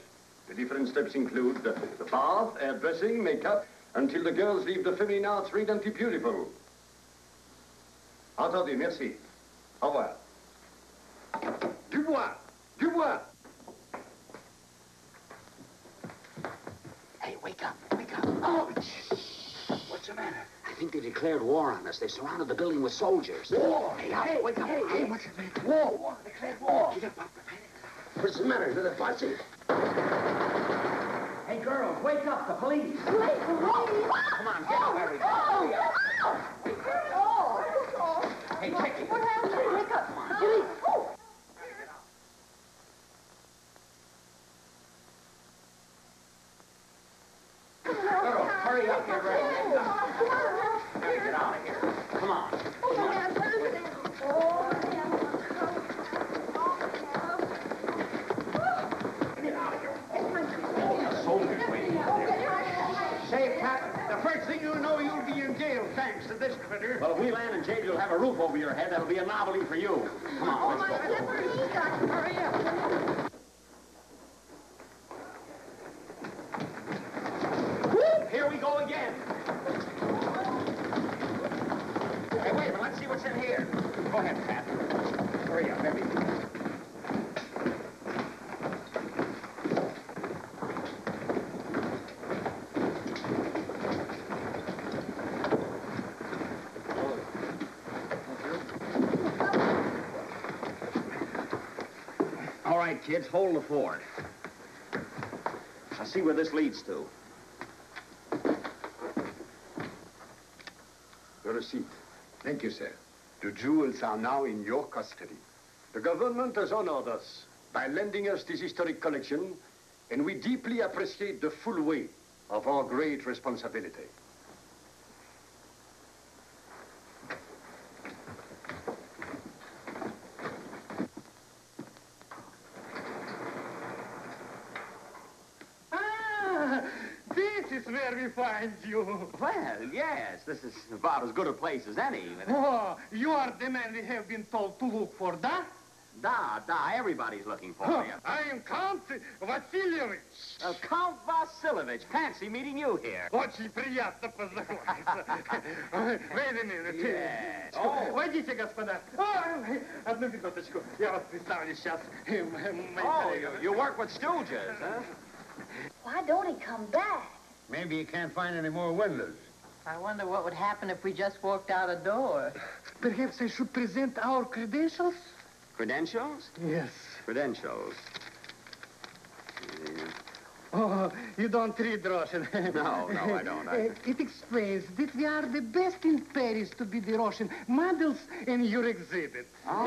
the different steps include the bath, hairdressing, makeup, until the girls leave the feminine arts radiantly beautiful. Entendu, merci. Au revoir. Dubois! Dubois! Hey, wake up. Oh, what's the matter? I think they declared war on us. They've surrounded the building with soldiers. War! Hey, wake up. Hey, what's the matter? War! Declared war! Get up, Pop. What's the matter? Is it a posse? Hey, girls, wake up. The police. Come on, get up, everybody. Hey, check it. What happened? Wake up. Police. Girls, hurry up, get ready. Gotta get out of here. Come on. Soldiers waiting out there. Say, Pat, the first thing you know, you'll be in jail thanks to this critter. Well, if we land in jail, you'll have a roof over your head. That'll be a novelty for you. Come on, let's go. Hurry up. Here we go again. Hey, wait a minute. Let's see what's in here. Go ahead, Pat. Hurry up, everything. All right, kids, hold the fort. I'll see where this leads to. Your receipt. Thank you, sir. The jewels are now in your custody. The government has honored us by lending us this historic collection, and we deeply appreciate the full weight of our great responsibility. This is is where we find you. Well, yes, this is about as good a place as any. Oh, you are the man we have been told to look for, da? Da, everybody's looking for you. I am Count Vasilyevich. Count Vasilyevich, fancy meeting you here. Очень приятно познакомиться. Wait a minute. Yes. Войдите, господа. Одну минуточку. Я вас представлю сейчас. Oh, you work with stooges, huh? Why don't he come back? Maybe you can't find any more windows. I wonder what would happen if we just walked out a door. Perhaps I should present our credentials? Credentials? Yes. Credentials. Oh, you don't read Russian. No, I don't. It explains that we are the best in Paris to be the Russian models in your exhibit. Oh.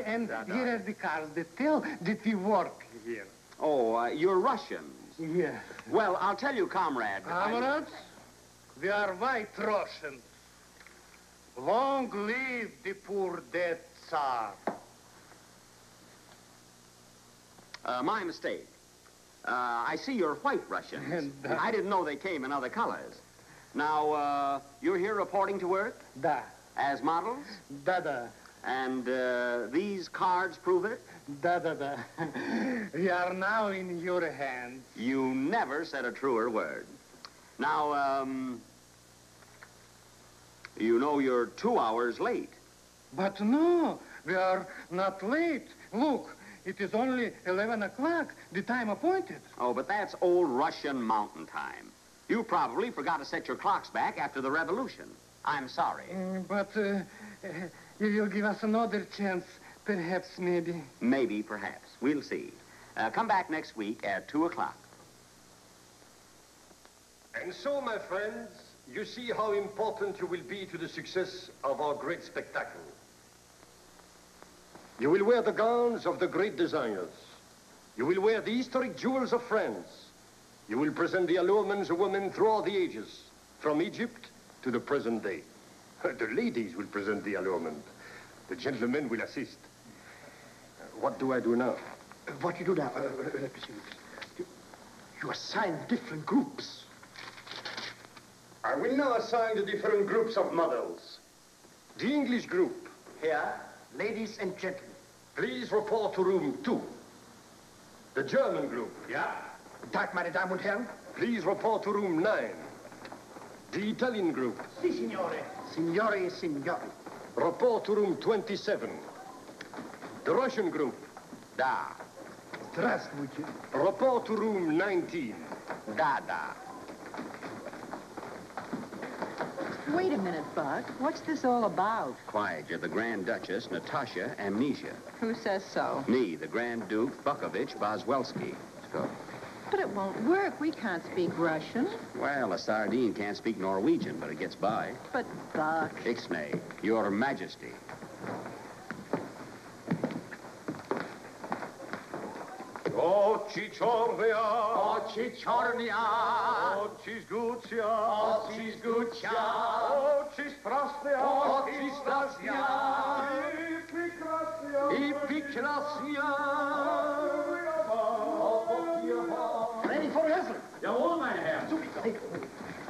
And here are the cards that tell that we work here. Oh, you're Russians. Yes. Well, I'll tell you, comrade. Comrades, we are white Russians. Long live the poor dead Tsar. My mistake. I see you're white Russians. I didn't know they came in other colors. Now, you're here reporting to work? Da. As models? Da. And these cards prove it? Da. We are now in your hands. You never said a truer word. Now, you know you're 2 hours late. But no, we are not late. Look, it is only 11 o'clock, the time appointed. Oh, but that's old Russian mountain time. You probably forgot to set your clocks back after the revolution. I'm sorry. But you will give us another chance, perhaps, maybe. Maybe, perhaps. We'll see. Come back next week at 2 o'clock. And so, my friends, you see how important you will be to the success of our great spectacle. You will wear the gowns of the great designers. You will wear the historic jewels of France. You will present the allurements of women throughout the ages, from Egypt to the present day. The ladies will present the allurement. The gentlemen will assist. What do I do now? What you do now? Let me see. You assign different groups. I will now assign the different groups of models. The English group. Here, ladies and gentlemen. Please report to room 2. The German group. Yeah. Tag, meine Damen und Herren. Please report to room 9. The Italian group. Si, signore. Signore e signori. Report to room 27. The Russian group. Da. Здравствуйте. Report to room 19. Da. Wait a minute, Buck. What's this all about? Quiet, you're the Grand Duchess, Natasha, Amnesia. Who says so? Me, the Grand Duke, Bukovich, Boswellski. Let's go. But it won't work. We can't speak Russian. Well, a sardine can't speak Norwegian, but it gets by. But, Buck... Ixnay, Your Majesty. Oči čornia, oči čornia, oči zgucia, oči zgucia, oči strasnia, oči strasnia, i prekrasnia. Ready for rehearsal? Jawohl, mein Herr.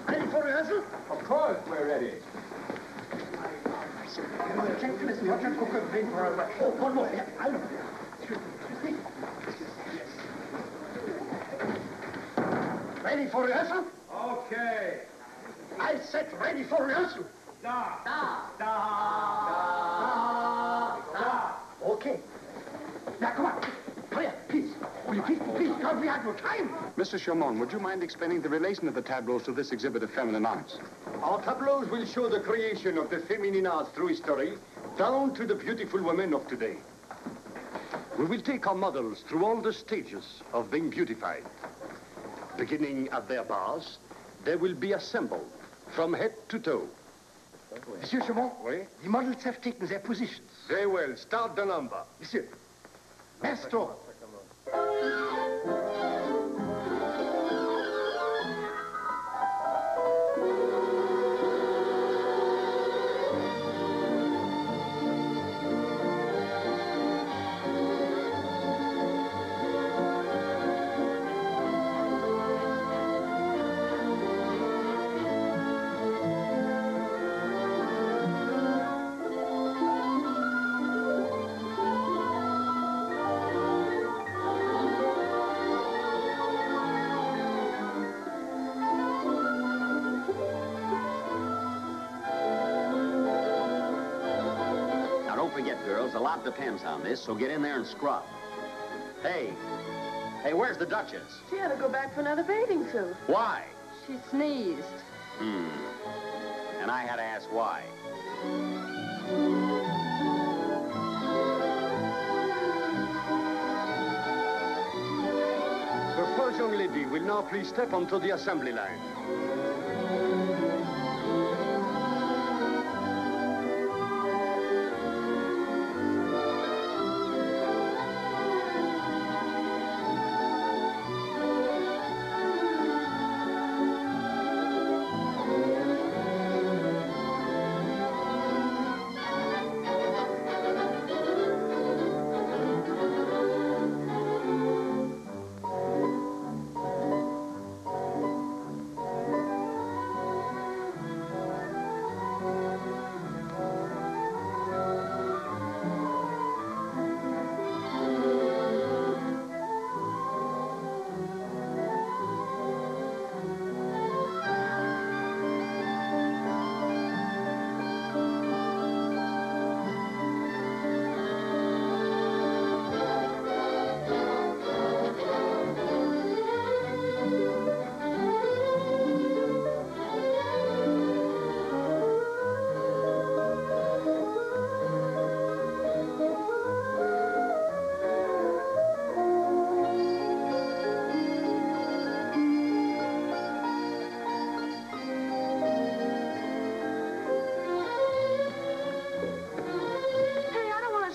Ready for rehearsal? Of course, we're ready. Gentlemen, ready for rehearsal. Oh, one more. Ready for rehearsal? Okay. I said ready for rehearsal. Da. Okay. Now, come on. Hurry up, please. Will you please, because we have no time. Mr. Chaumont, would you mind explaining the relation of the tableaus to this exhibit of feminine arts? Our tableaus will show the creation of the feminine arts through history, down to the beautiful women of today. We will take our models through all the stages of being beautified. Beginning at their bars, they will be assembled from head to toe. Monsieur Chaumont, Oui? the models have taken their positions. Very well. Start the number. Monsieur, maestro. a lot depends on this, so get in there and scrub. Hey, where's the Duchess? She had to go back for another bathing suit. Why? She sneezed. And I had to ask why. The first young lady will now please step onto the assembly line.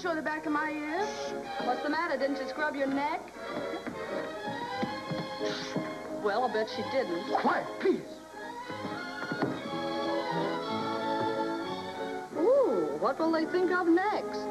The back of my ear. What's the matter? Didn't you scrub your neck? Well, I'll bet she didn't. Quiet, please. Ooh, what will they think of next?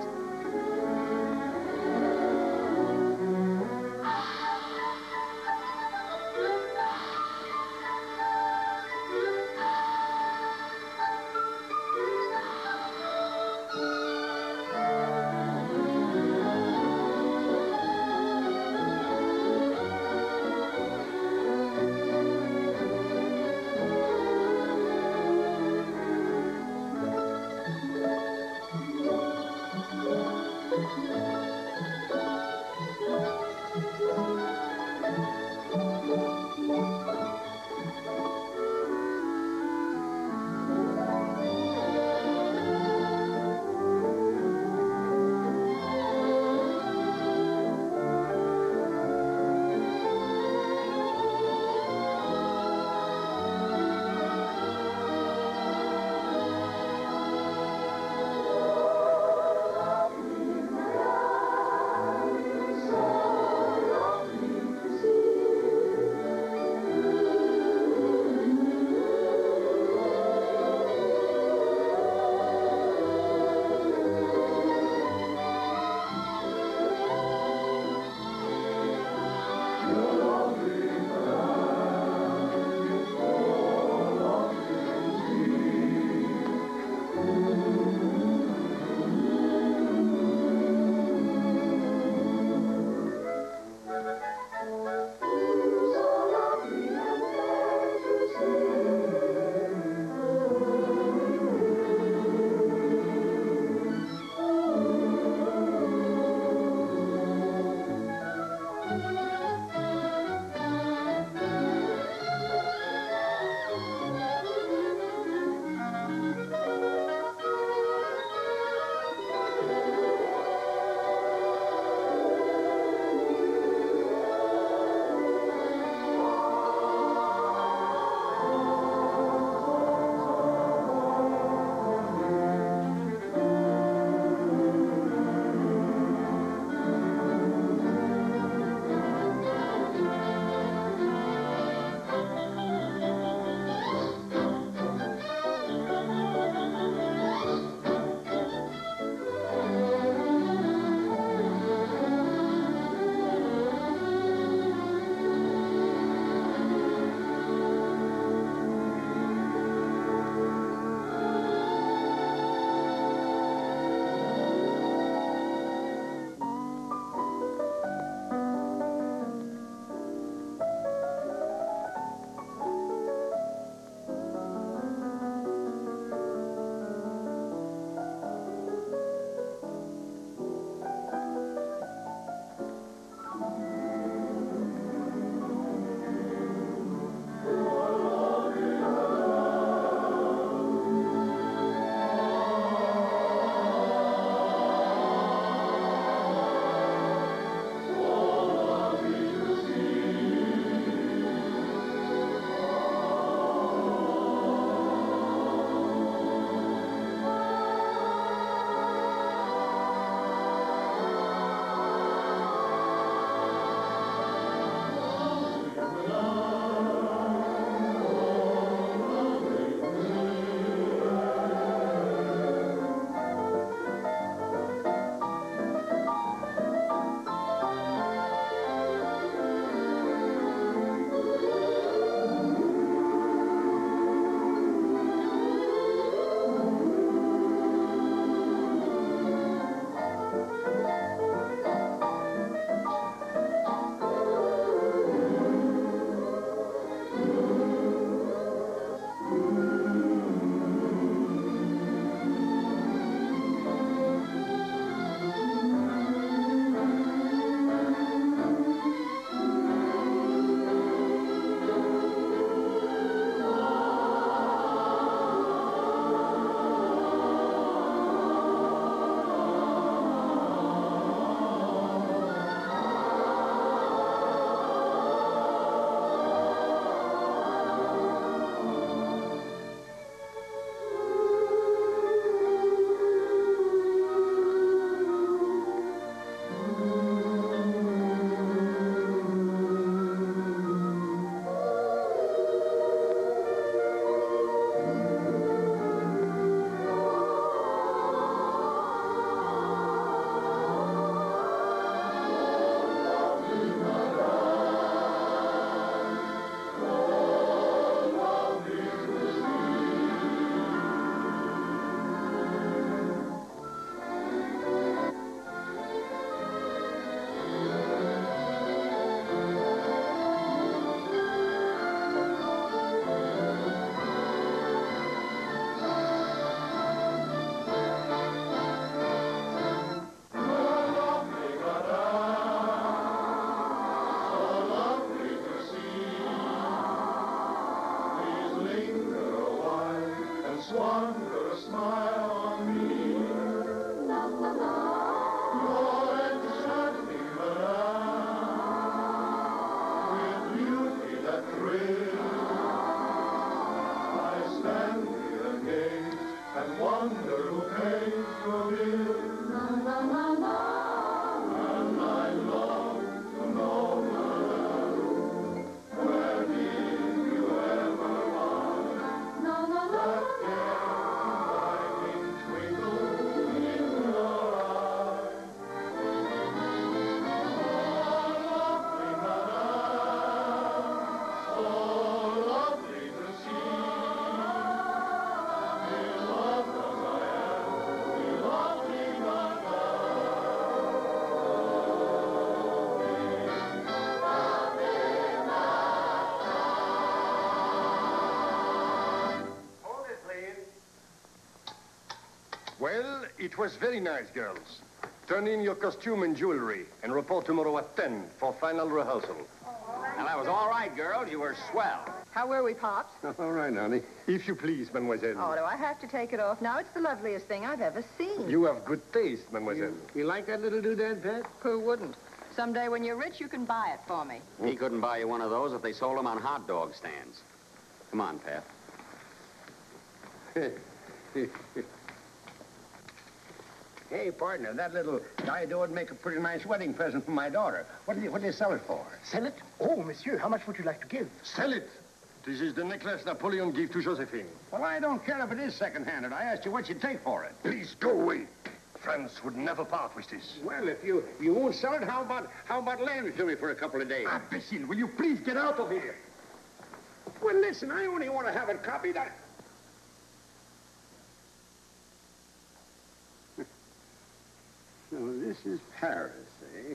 Well, it was very nice, girls. Turn in your costume and jewelry and report tomorrow at 10 for final rehearsal. Well, that was all right, girls. You were swell. How were we, Pops? All right, honey. If you please, mademoiselle. Oh, do I have to take it off now? It's the loveliest thing I've ever seen. You have good taste, mademoiselle. You like that little doodad, Pat? Who wouldn't? Someday when you're rich, you can buy it for me. He couldn't buy you one of those if they sold them on hot dog stands. Come on, Pat. Hey, partner, that little dido would make a pretty nice wedding present for my daughter. What do you sell it for? Sell it? Oh, monsieur, how much would you like to give? Sell it. This is the necklace Napoleon gave to Josephine. Well, I don't care if it is second-handed. I asked you what you'd take for it. Please go away. France would never part with this. Well, if you won't sell it, how about lending it to me for a couple of days? Imbecile, will you please get out of here? Well, listen, I only want to have it copied. So this is Paris, eh?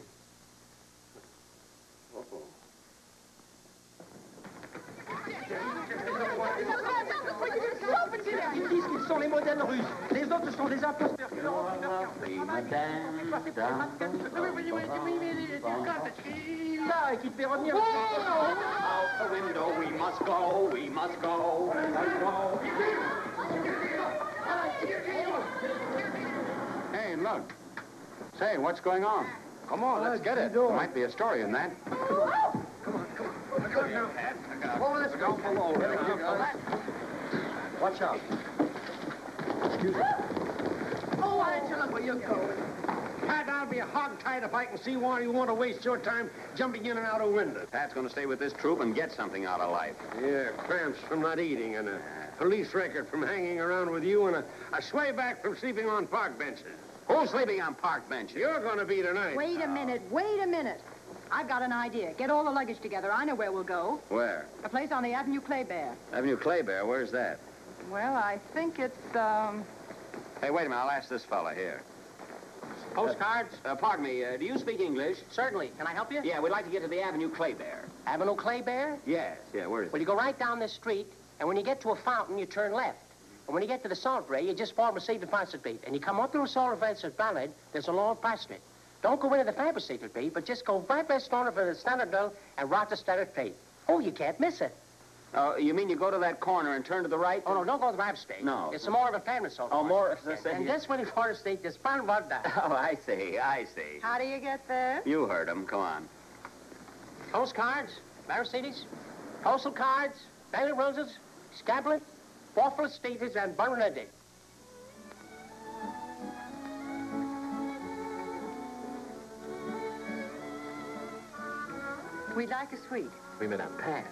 Uh-oh. Ils disent qu'ils sont les modèles russes. Les autres sont des imposteurs. Là, qui te fait revenir. Out the window, we must go, we must go, we must go. Hey, look. Say, what's going on? Come on, let's get it. There might be a story in that. Let's go below. Watch out. Excuse me. Oh, why don't you look where you're going? Pat, I'll be hog-tied if I can see why you want to waste your time jumping in and out of windows. Pat's going to stay with this troupe and get something out of life. Yeah, cramps from not eating and a police record from hanging around with you and a sway back from sleeping on park benches. Who's sleeping on park benches? You're going to be tonight. Wait a minute, wait a minute. I've got an idea. Get all the luggage together. I know where we'll go. Where? A place on the Avenue Claybear. Avenue Claybear, where's that? Well, I think it's, Hey, wait a minute, I'll ask this fella here. Postcards? Pardon me, do you speak English? Certainly. Can I help you? Yeah, we'd like to get to the Avenue Claybear. Avenue Claybear? Yes, yeah, where is Well, it? you go right down this street, and when you get to a fountain, you turn left. And when you get to the Salt Ray, you just form a St. Vincent Street. And you come up through Salt Vincent Valley, there's a long passage. Don't go into the Faber Street, but just go right west on for the Standard Mill and route the Standard Street. Oh, you can't miss it. Oh, you mean you go to that corner and turn to the right? Oh, no, don't go to the Rap Street. No. It's more of a family sort. Oh, more... And this one in Florida State, there's fun about that. Oh, I see, I see. how do you get there? You heard him, come on. Postcards, Mercedes, postal cards, Bailey Roses, Scablet, Buffalo Status, and Bernadette. We'd like a suite. Oui, madame. Pat.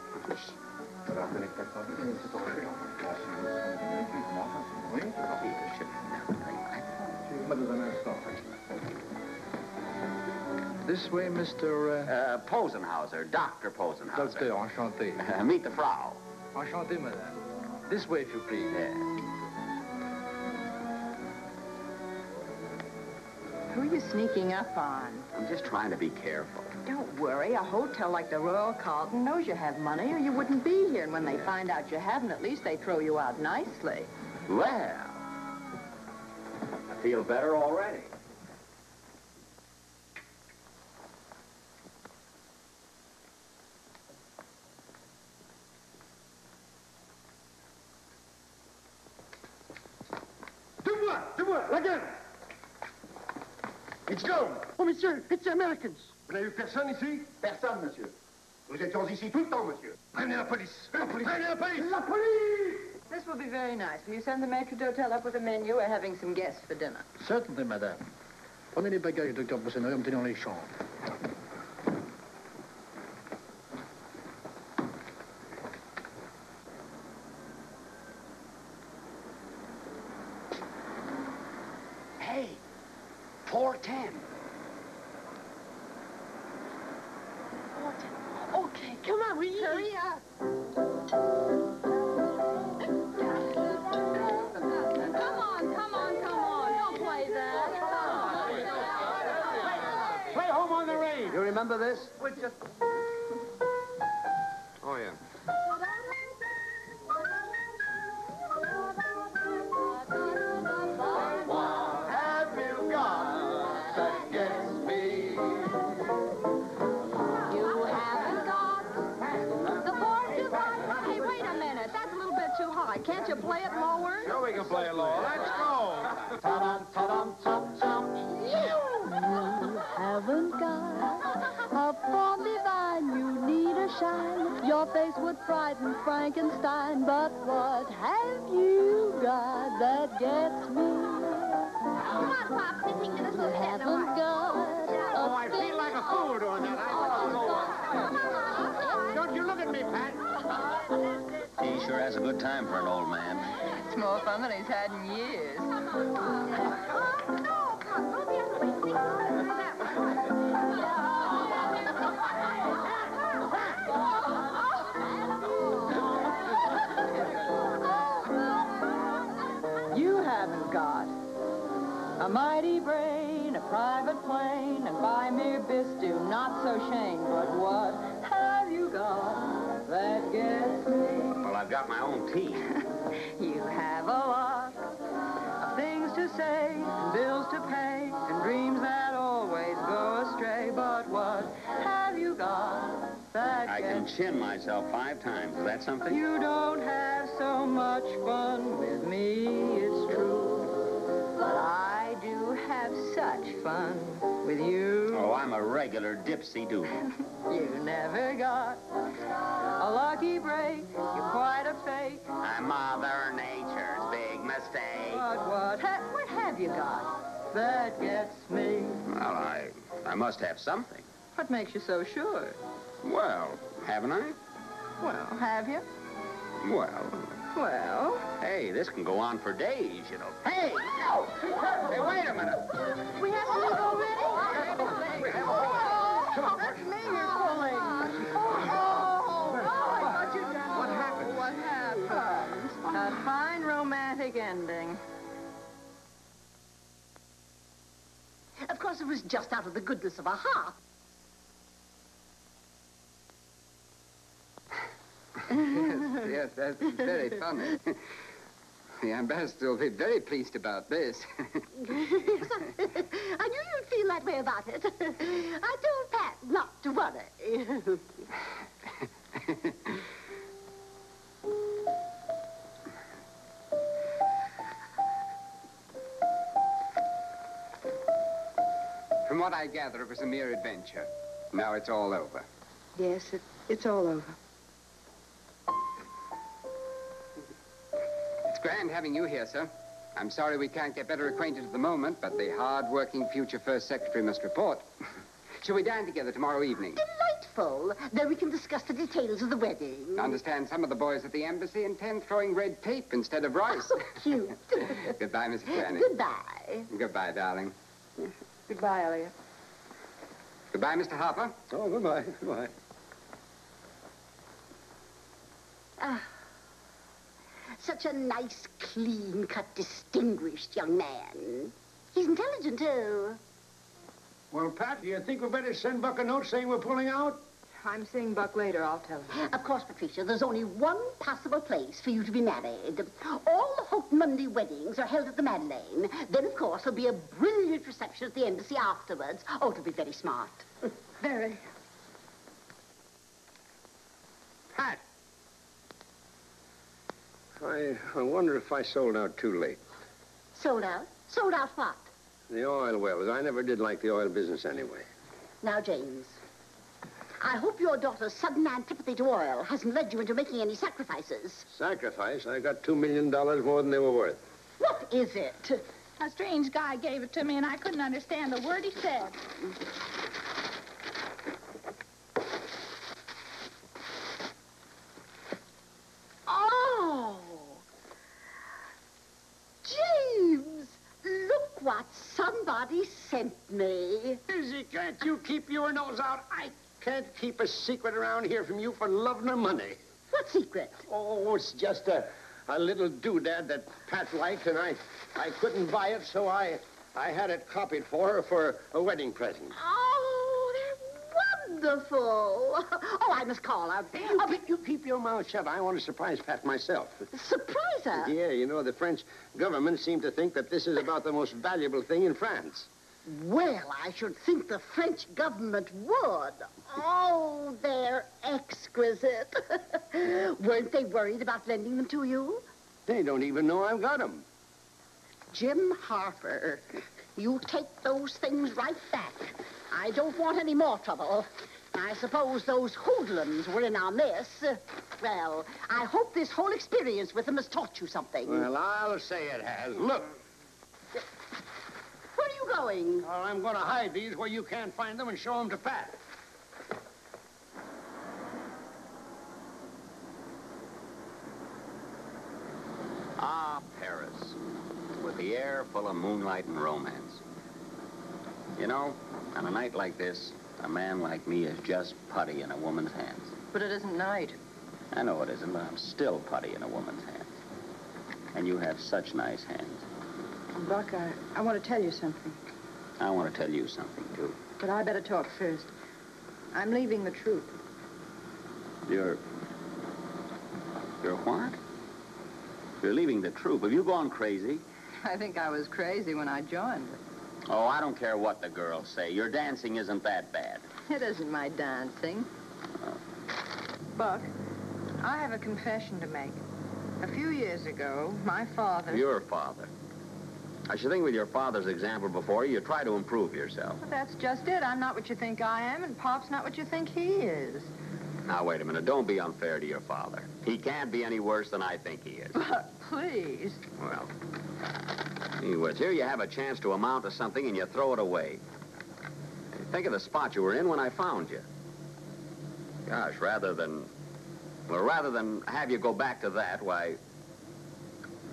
This way, Mr. Posenhauser, Dr. Posenhauser. Docteur, enchanté. Meet the Frau. Enchanté, madame. This way, if you please. Who are you sneaking up on? I'm just trying to be careful. Don't worry. A hotel like the Royal Carlton knows you have money or you wouldn't be here. And when they find out you haven't, at least they throw you out nicely. Well, I feel better already. Dubois, again. It's gone. Oh, monsieur, it's the Americans. Vous n'avez vu personne ici? Personne, monsieur. Nous étions ici tout le temps, monsieur. Prenez la police. La police. Prenez la police. La police! This will be very nice. Will you send the maitre d'hotel up with a menu? We're having some guests for dinner. Certainly, madame. Prenez les bagages, docteur Bossenoy, emmenez dans les chambres. Hey, 410. 410. Okay, come on, will you? Hurry up. Come on. Don't play that. Play Home on the Range. You remember this? We're just... Oh, yeah. One Can't you play it lower? Sure we can play it lower. Let's go. Ta-dum, ta-dum, tum-tum. You haven't got a form divine, you need a shine. Your face would frighten Frankenstein, but what have you got that gets me? Come on, Pop, let's take this little step. Haven't got Oh, I feel like a fool doing that. Don't you look at me, Pat. He sure has a good time for an old man. It's more fun than he's had in years. You haven't got a mighty brain, a private plane, and by mere bistu, not so shame. But what have you got that gets me? Well, I've got my own team. You have a lot of things to say, and bills to pay, and dreams that always go astray. But what have you got that I can chin myself 5 times. Is that something? You don't have so much fun with me, it's true. But I do have such fun with you. Oh, I'm a regular dipsy-doo. You never got a lucky break. You're quite a fake. I'm Mother Nature's big mistake. But what have you got that gets me? Well, I must have something. What makes you so sure? Well, haven't I? Well, have you? Well, hey, this can go on for days, you know. Hey, no! Hey, wait a minute. We have to leave already? That's me you're pulling. I thought you'd done. What happened? What happened? A fine romantic ending. Of course, it was just out of the goodness of our heart. Yes, that's very funny. The ambassador will be very pleased about this. I knew you'd feel that way about it. I told Pat not to worry. From what I gather, it was a mere adventure. Now it's all over. Yes, it's all over. It's grand having you here, sir. I'm sorry we can't get better acquainted at the moment, but the hard-working future First Secretary must report. Shall we dine together tomorrow evening? Delightful. Then we can discuss the details of the wedding. I understand some of the boys at the embassy intend throwing red tape instead of rice. Oh, cute. Goodbye, Mrs. Granny. Goodbye. Goodbye, darling. Goodbye, Elliot. Goodbye, Mr. Harper. Oh, goodbye. Goodbye. Such a nice, clean-cut, distinguished young man. He's intelligent, too. Well, Pat, do you think we better send Buck a note saying we're pulling out? I'm seeing Buck later. I'll tell him. Of course, Patricia, there's only one possible place for you to be married. All the Hope Monday weddings are held at the Madeleine. Then, of course, there'll be a brilliant reception at the embassy afterwards. Oh, it'll be very smart. Very. Pat! I wonder if I sold out too late. Sold out? Sold out what? The oil wells. I never did like the oil business anyway. Now, James, I hope your daughter's sudden antipathy to oil hasn't led you into making any sacrifices. Sacrifice? I got $2 million more than they were worth. What is it? A strange guy gave it to me, and I couldn't understand the word he said. Oh! James! Look what somebody sent me. Izzy, can't you keep your nose out? I can't keep a secret around here from you for love nor money. What secret? Oh, it's just a little doodad that Pat liked, and I couldn't buy it, so I had it copied for her for a wedding present. Oh, they're wonderful. Oh, I must call her. You keep your mouth shut. I want to surprise Pat myself. Surprise her? Yeah, you know, the French government seem to think that this is about the most valuable thing in France. Well, I should think the French government would. Oh, they're exquisite. Weren't they worried about lending them to you? They don't even know I've got 'em. Jim Harper, you take those things right back. I don't want any more trouble. I suppose those hoodlums were in on this. Well, I hope this whole experience with them has taught you something. Well, I'll say it has. Look. Where are you going? Well, I'm going to hide these where you can't find them and show them to Pat. Ah, Paris, with the air full of moonlight and romance. You know, on a night like this, a man like me is just putty in a woman's hands. But it isn't night. I know it isn't, but I'm still putty in a woman's hands. And you have such nice hands. Buck, I want to tell you something. I want to tell you something, too. But I better talk first. I'm leaving the troupe. You're what? You're leaving the troupe. Have you gone crazy? I think I was crazy when I joined it. Oh, I don't care what the girls say. Your dancing isn't that bad. It isn't my dancing. Buck, I have a confession to make. A few years ago, my father... Your father. I should think with your father's example before you try to improve yourself. But that's just it. I'm not what you think I am, and Pop's not what you think he is. Now, wait a minute. Don't be unfair to your father. He can't be any worse than I think he is. Buck, please. Well, anyways, here you have a chance to amount to something and you throw it away. Think of the spot you were in when I found you. Gosh, rather than have you go back to that, why,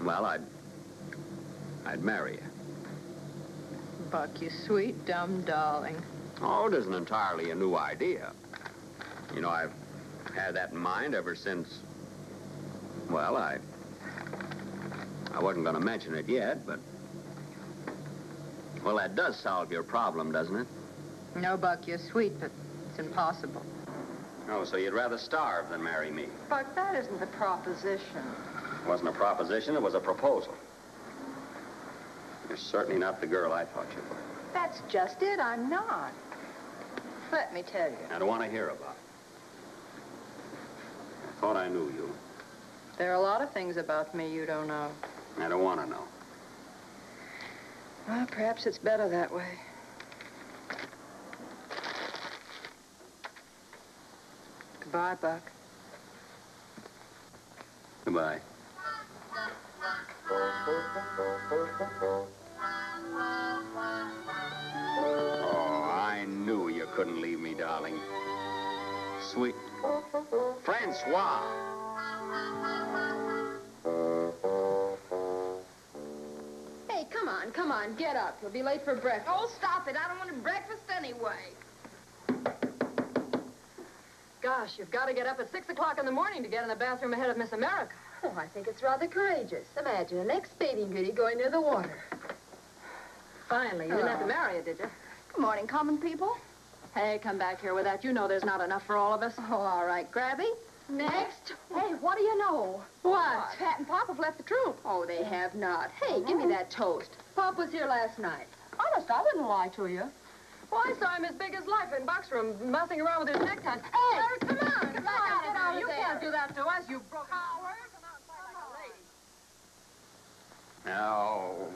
well, I'd marry you. Buck, you sweet, dumb darling. Oh, it isn't entirely a new idea. You know, I've had that in mind ever since, well, I wasn't going to mention it yet, but, well, that does solve your problem, doesn't it? No, Buck, you're sweet, but it's impossible. Oh, so you'd rather starve than marry me? Buck, that isn't the proposition. It wasn't a proposition, it was a proposal. You're certainly not the girl I thought you were. That's just it, I'm not. Let me tell you. I don't want to hear about it. I thought I knew you. There are a lot of things about me you don't know. I don't want to know. Well, perhaps it's better that way. Goodbye, Buck. Goodbye. Oh, I knew you couldn't leave me, darling. Sweet. Francois. Hey, come on, get up. You'll be late for breakfast. Oh, stop it. I don't want a breakfast anyway. Gosh, you've got to get up at 6 o'clock in the morning to get in the bathroom ahead of Miss America. Oh, I think it's rather courageous. Imagine an ex-bathing beauty going near the water. Finally, you didn't have to marry her, did you? Good morning, common people. Hey, come back here with that. You know there's not enough for all of us. Oh, all right, Grabby. Next. Hey, what do you know? What? Pat and Pop have left the troupe. Oh, they have not. Hey, give me that toast. Pop was here last night. Honest, I wouldn't lie to you. Well, I saw him as big as life in Buck's room, messing around with his neckties. Hey! Come on, get out of You there. can't do that to us, you broke coward. No.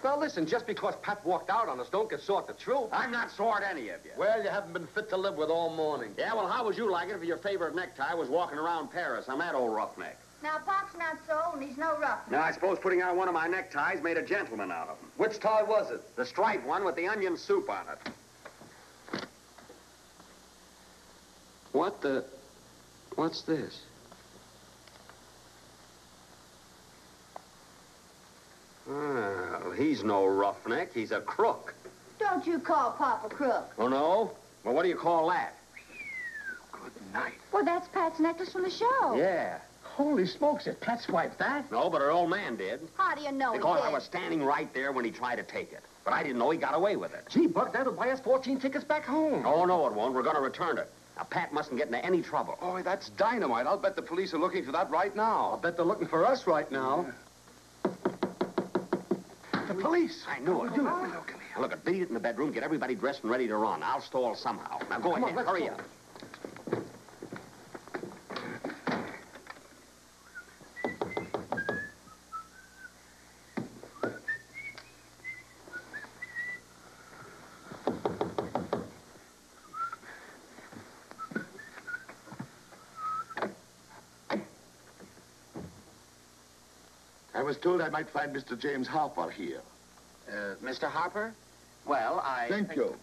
Well, listen, just because Pat walked out on us, don't get sore at the truth. I'm not sore at any of you. Well, you haven't been fit to live with all morning. Yeah, well, how would you like it if your favorite necktie was walking around Paris on that old roughneck? Now, Pop's not so old, and he's no rough. Now, I suppose putting on one of my neckties made a gentleman out of him. Which tie was it? The striped one with the onion soup on it. What's this? Well, he's no roughneck. He's a crook. Don't you call Pop a crook. Oh, no? Well, what do you call that? Good night. Well, that's Pat's necklace from the show. Yeah. Holy smokes, did Pat swipe that? No, but her old man did. How do you know Because he did? I was standing right there when he tried to take it. But I didn't know he got away with it. Gee, Buck, that'll buy us 14 tickets back home. Oh, no, it won't. We're going to return it. Now, Pat mustn't get into any trouble. Oh, that's dynamite. I'll bet the police are looking for that right now. I'll bet they're looking for us right now. The police. I knew it. Now, look, beat it in the bedroom, get everybody dressed and ready to run. I'll stall somehow. Now, go ahead. Hurry up. I was told I might find Mr. James Harper here. Mr. Harper? Well, Thank you.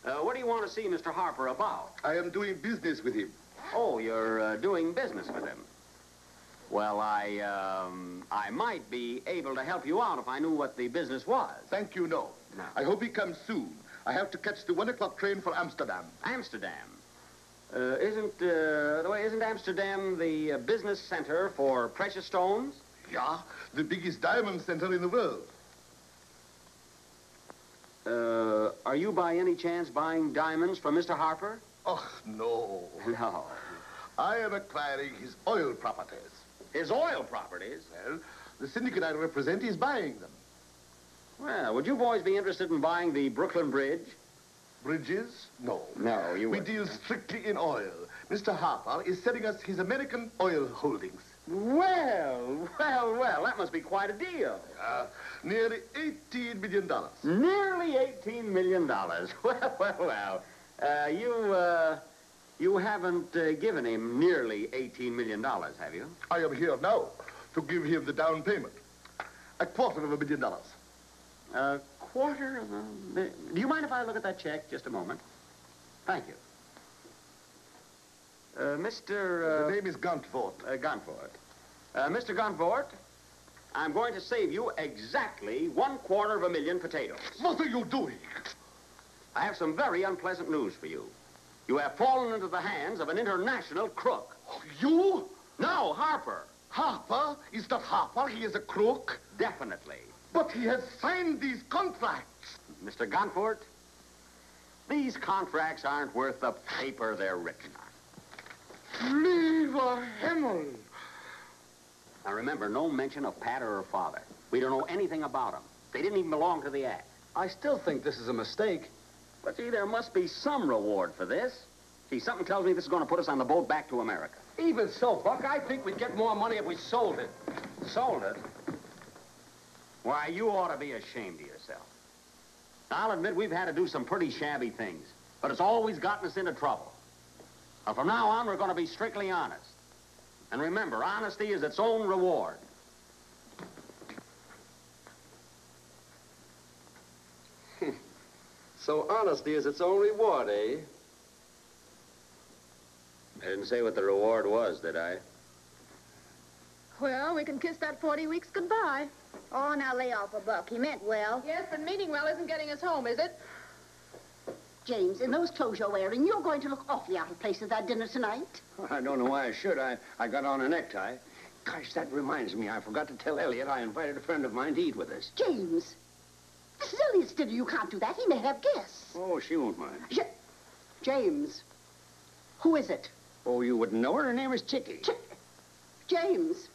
What do you want to see Mr. Harper about? I am doing business with him. Oh, you're doing business with him. Well, I might be able to help you out if I knew what the business was. Thank you, no. I hope he comes soon. I have to catch the 1 o'clock train for Amsterdam. Amsterdam? Isn't Amsterdam the business center for precious stones? Yeah, the biggest diamond center in the world. Are you by any chance buying diamonds from Mr. Harper? Oh, no. No. I am acquiring his oil properties. His oil properties? Well, the syndicate I represent is buying them. Well, would you boys be interested in buying the Brooklyn Bridge? Bridges? No. No, you We wouldn't. deal strictly in oil. Mr. Harper is selling us his American oil holdings. Well, that must be quite a deal. Nearly $18 million. Nearly $18 million. Well. You haven't given him nearly $18 million, have you? I am here now to give him the down payment. $250,000. Do you mind if I look at that check just a moment? Thank you. Mr. The name is Guntvort. Guntvort. Mr. Guntvort, I'm going to save you exactly $250,000 potatoes. What are you doing? I have some very unpleasant news for you. You have fallen into the hands of an international crook. You? No, Harper. Harper? Is that Harper? He is a crook? Definitely. But he has signed these contracts. Mr. Guntvort, these contracts aren't worth the paper they're written on. Lieber Himmel. Now remember, no mention of Pat or her father. We don't know anything about them. They didn't even belong to the act. I still think this is a mistake. But see, there must be some reward for this. See, something tells me this is going to put us on the boat back to America. Even so, Buck, I think we'd get more money if we sold it. Sold it? Why, you ought to be ashamed of yourself. Now, I'll admit we've had to do some pretty shabby things, but it's always gotten us into trouble. Now, from now on, we're going to be strictly honest. And remember, honesty is its own reward. So honesty is its own reward, eh? I didn't say what the reward was, did I? Well, we can kiss that 40 weeks goodbye. Oh, now lay off a Buck. He meant well. Yes, but meaning well isn't getting us home, is it? James, in those clothes you're wearing, you're going to look awfully out of place at that dinner tonight. I don't know why I should. I got on a necktie. Gosh, that reminds me. I forgot to tell Elliot I invited a friend of mine to eat with us. James, this is Elliot's dinner. You can't do that. He may have guests. Oh, she won't mind. James, who is it? Oh, you wouldn't know her? Her name is Chicky. James,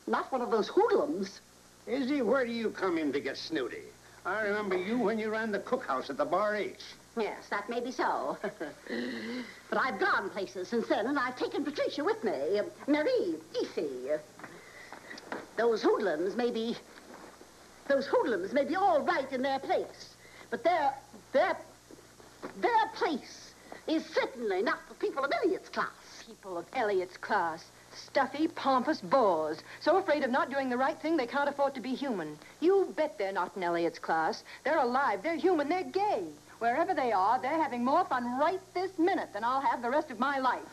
not one of those hoodlums. Izzy, where do you come in to get snooty? I remember you when you ran the cookhouse at the Bar H. Yes, that may be so. But I've gone places since then, and I've taken Patricia with me. Marie, Dicey. Those hoodlums may be all right in their place, but their place is certainly not for people of Elliot's class. People of Elliot's class. Stuffy, pompous bores. So afraid of not doing the right thing, they can't afford to be human. You bet they're not in Elliot's class. They're alive, they're human, they're gay. Wherever they are, they're having more fun right this minute than I'll have the rest of my life.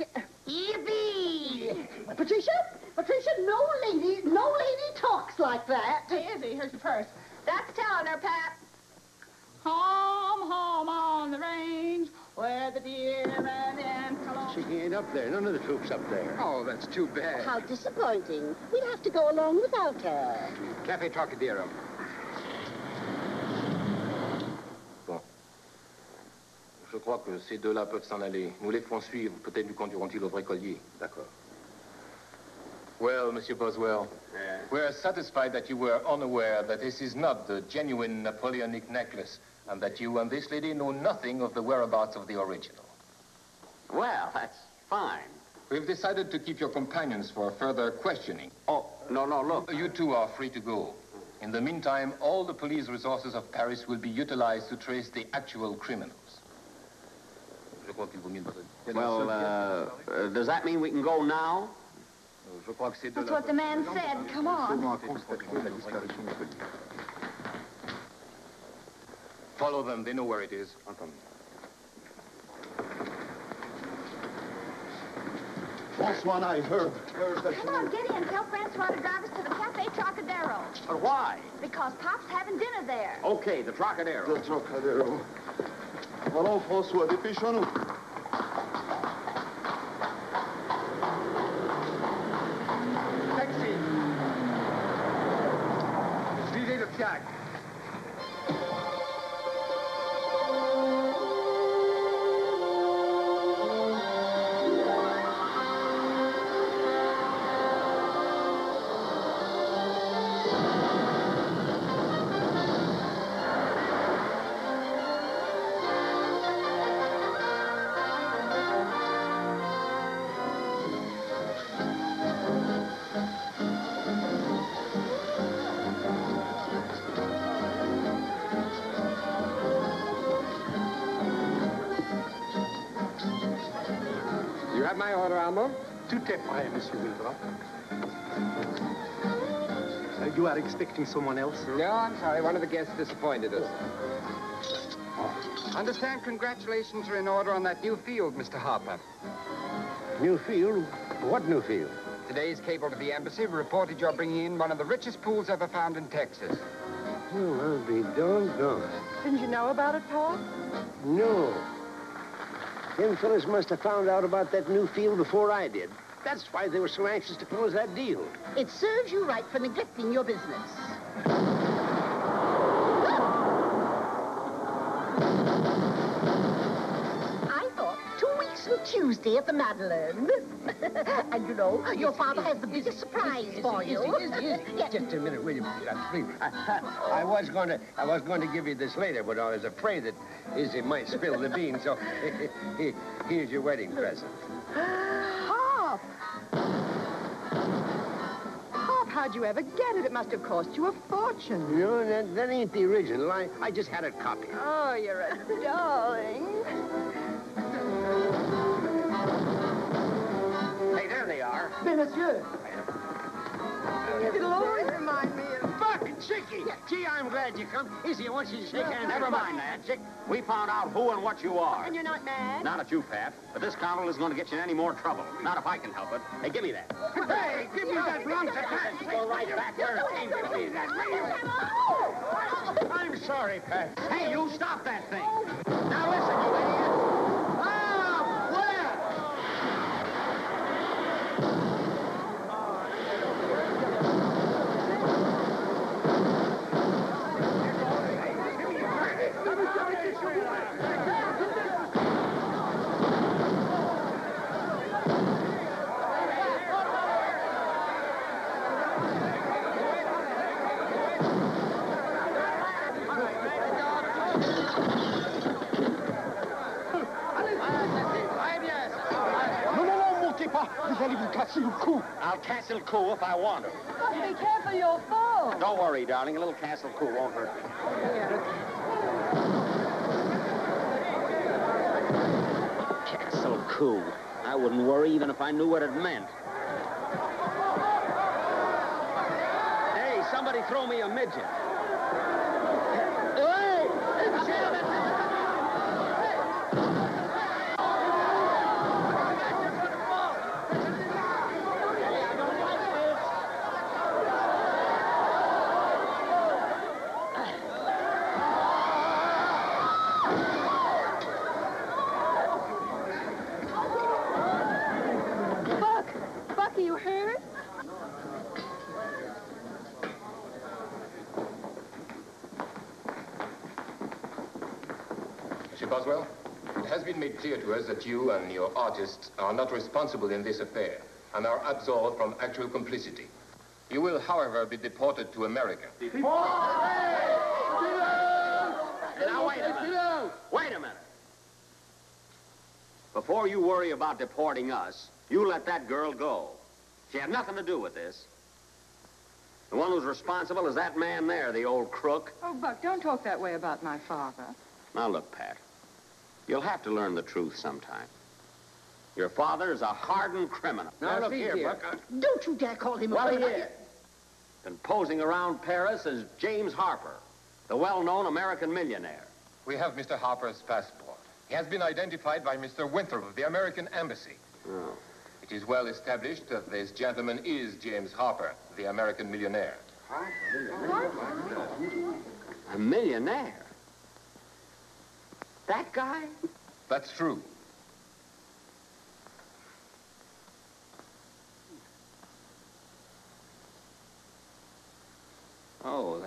Yippee! Patricia, no lady talks like that. Hey, Izzy, here's your purse. That's telling her, Pat. Home, home on the range, where the deer and the antelope. She ain't up there. None of the troops up there. Oh, that's too bad. How disappointing. We'll have to go along without her. Café Trocadero. Bon. Je crois que ces deux-là peuvent s'en aller. Nous les ferons suivre. Peut-être nous conduiront-ils au vrai collier. D'accord. Well, Monsieur Boswell, we're satisfied that you were unaware that this is not the genuine Napoleonic necklace, and that you and this lady know nothing of the whereabouts of the original. Well, that's fine. We've decided to keep your companions for further questioning. Oh, no, look. You two are free to go. In the meantime, all the police resources of Paris will be utilized to trace the actual criminals. Well, does that mean we can go now? That's what the man said. Come on. Follow them. They know where it is. Francois and I heard that... Come on, get in. Tell Francois to drive us to the Cafe Trocadero. But why? Because Pop's having dinner there. Okay, the Trocadero. The Trocadero. Allons, François, dépêchons-nous. Taxi. Suivez le fiacre. You have my order, Almo? Tout est prêt, Monsieur Winthrop. You are expecting someone else? No, I'm sorry. One of the guests disappointed us. Understand congratulations are in order on that new field, Mr. Harper. New field? What new field? Today's cable to the embassy reported you're bringing in one of the richest pools ever found in Texas. Oh, I'll be doggone. Didn't you know about it, Paul? No. Them fellas must have found out about that new field before I did. That's why they were so anxious to close that deal. It serves you right for neglecting your business. I thought 2 weeks from Tuesday at the Madeleine. And you know, your father has the biggest surprise for you. Just a minute, will you? I was going to give you this later, but I was afraid that Izzy might spill the beans. So here's your wedding present. Hop! Hop, how'd you ever get it? It must have cost you a fortune. No, that ain't the original. I just had it copied. Oh, you're a darling. Hey, there they are. Mais, monsieur. It'll always remind me of... Buck, Chicky. Gee, I'm glad you come. Izzy, I want you to shake hands. Never mind that, Chick. We found out who and what you are. And you're not mad? Not at you, Pat. But this constable isn't going to get you in any more trouble. Not if I can help it. Hey, give me that. Hey, give me that lump of Pat. Go right back where it came from. I'm sorry, Pat. Hey, you stop that thing. Now listen, you idiot. Vous allez vous casser le cou. I'll castle le cou if I want to. But be careful, you'll fall. Don't worry, darling. A little castle cou won't hurt me. Castle cou. I wouldn't worry even if I knew what it meant. Hey, somebody throw me a midget. Hey! Buck, are you hurt? Mr. Boswell, it has been made clear to us that you and your artists are not responsible in this affair and are absolved from actual complicity. You will, however, be deported to America. Now, wait a minute. Wait a minute. Before you worry about deporting us, you let that girl go. She had nothing to do with this. The one who's responsible is that man there, the old crook. Oh, Buck, don't talk that way about my father. Now, look, Pat. You'll have to learn the truth sometime. Your father is a hardened criminal. Now, look here, Buck. Don't you dare call him a Well, he criminal. is. Been posing around Paris as James Harper, the well-known American millionaire. We have Mr. Harper's passport. He has been identified by Mr. Winthrop of the American Embassy. Oh. It is well established that this gentleman is James Harper, the American millionaire. A millionaire? That guy? That's true. Oh,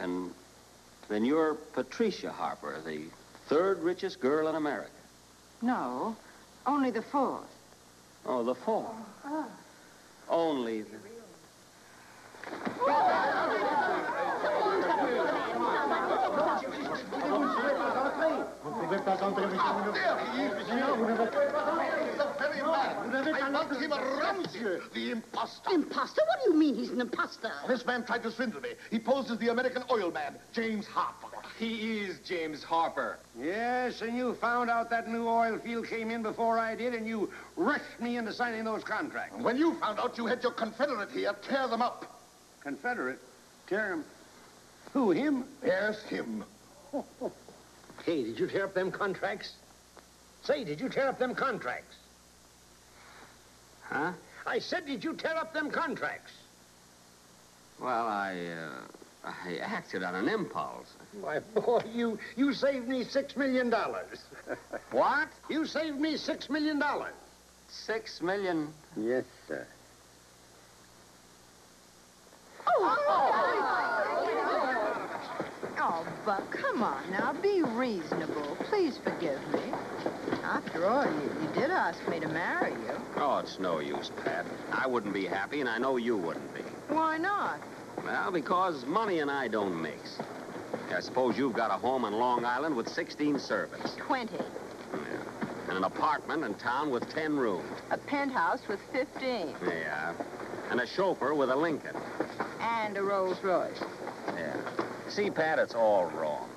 then you're Patricia Harper, the third richest girl in America. No, only the fourth. Oh, the fourth. Only the... The imposter. Imposter? What do you mean he's an imposter? This man tried to swindle me. He posed as the American oil man, James Harper. He is James Harper. Yes, and you found out that new oil field came in before I did, and you rushed me into signing those contracts. When you found out, you had your Confederate here tear them up. Confederate? Tear him? Who, him? Yes, him. Hey, did you tear up them contracts? Say, did you tear up them contracts? Huh? I said, did you tear up them contracts? Well, I acted on an impulse. Why, boy, you saved me $6 million. What? You saved me $6 million. $6 million? Yes, sir. Oh, Buck, come on now. Be reasonable. Please forgive me. After all, you did ask me to marry you. Oh, it's no use, Pat. I wouldn't be happy, and I know you wouldn't be. Why not? Well, because money and I don't mix. I suppose you've got a home on Long Island with 16 servants. 20. Yeah. And an apartment in town with 10 rooms. A penthouse with 15. Yeah. And a chauffeur with a Lincoln. And a Rolls Royce. Yeah. See, Pat, it's all wrong.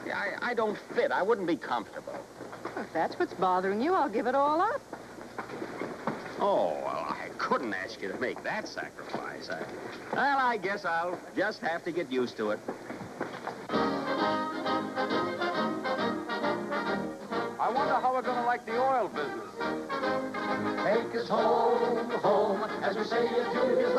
Yeah, I don't fit. I wouldn't be comfortable. If that's what's bothering you, I'll give it all up. Oh, well, I couldn't ask you to make that sacrifice. Well, I guess I'll just have to get used to it. I wonder how we're going to like the oil business. Take us home, home, as we say adieu.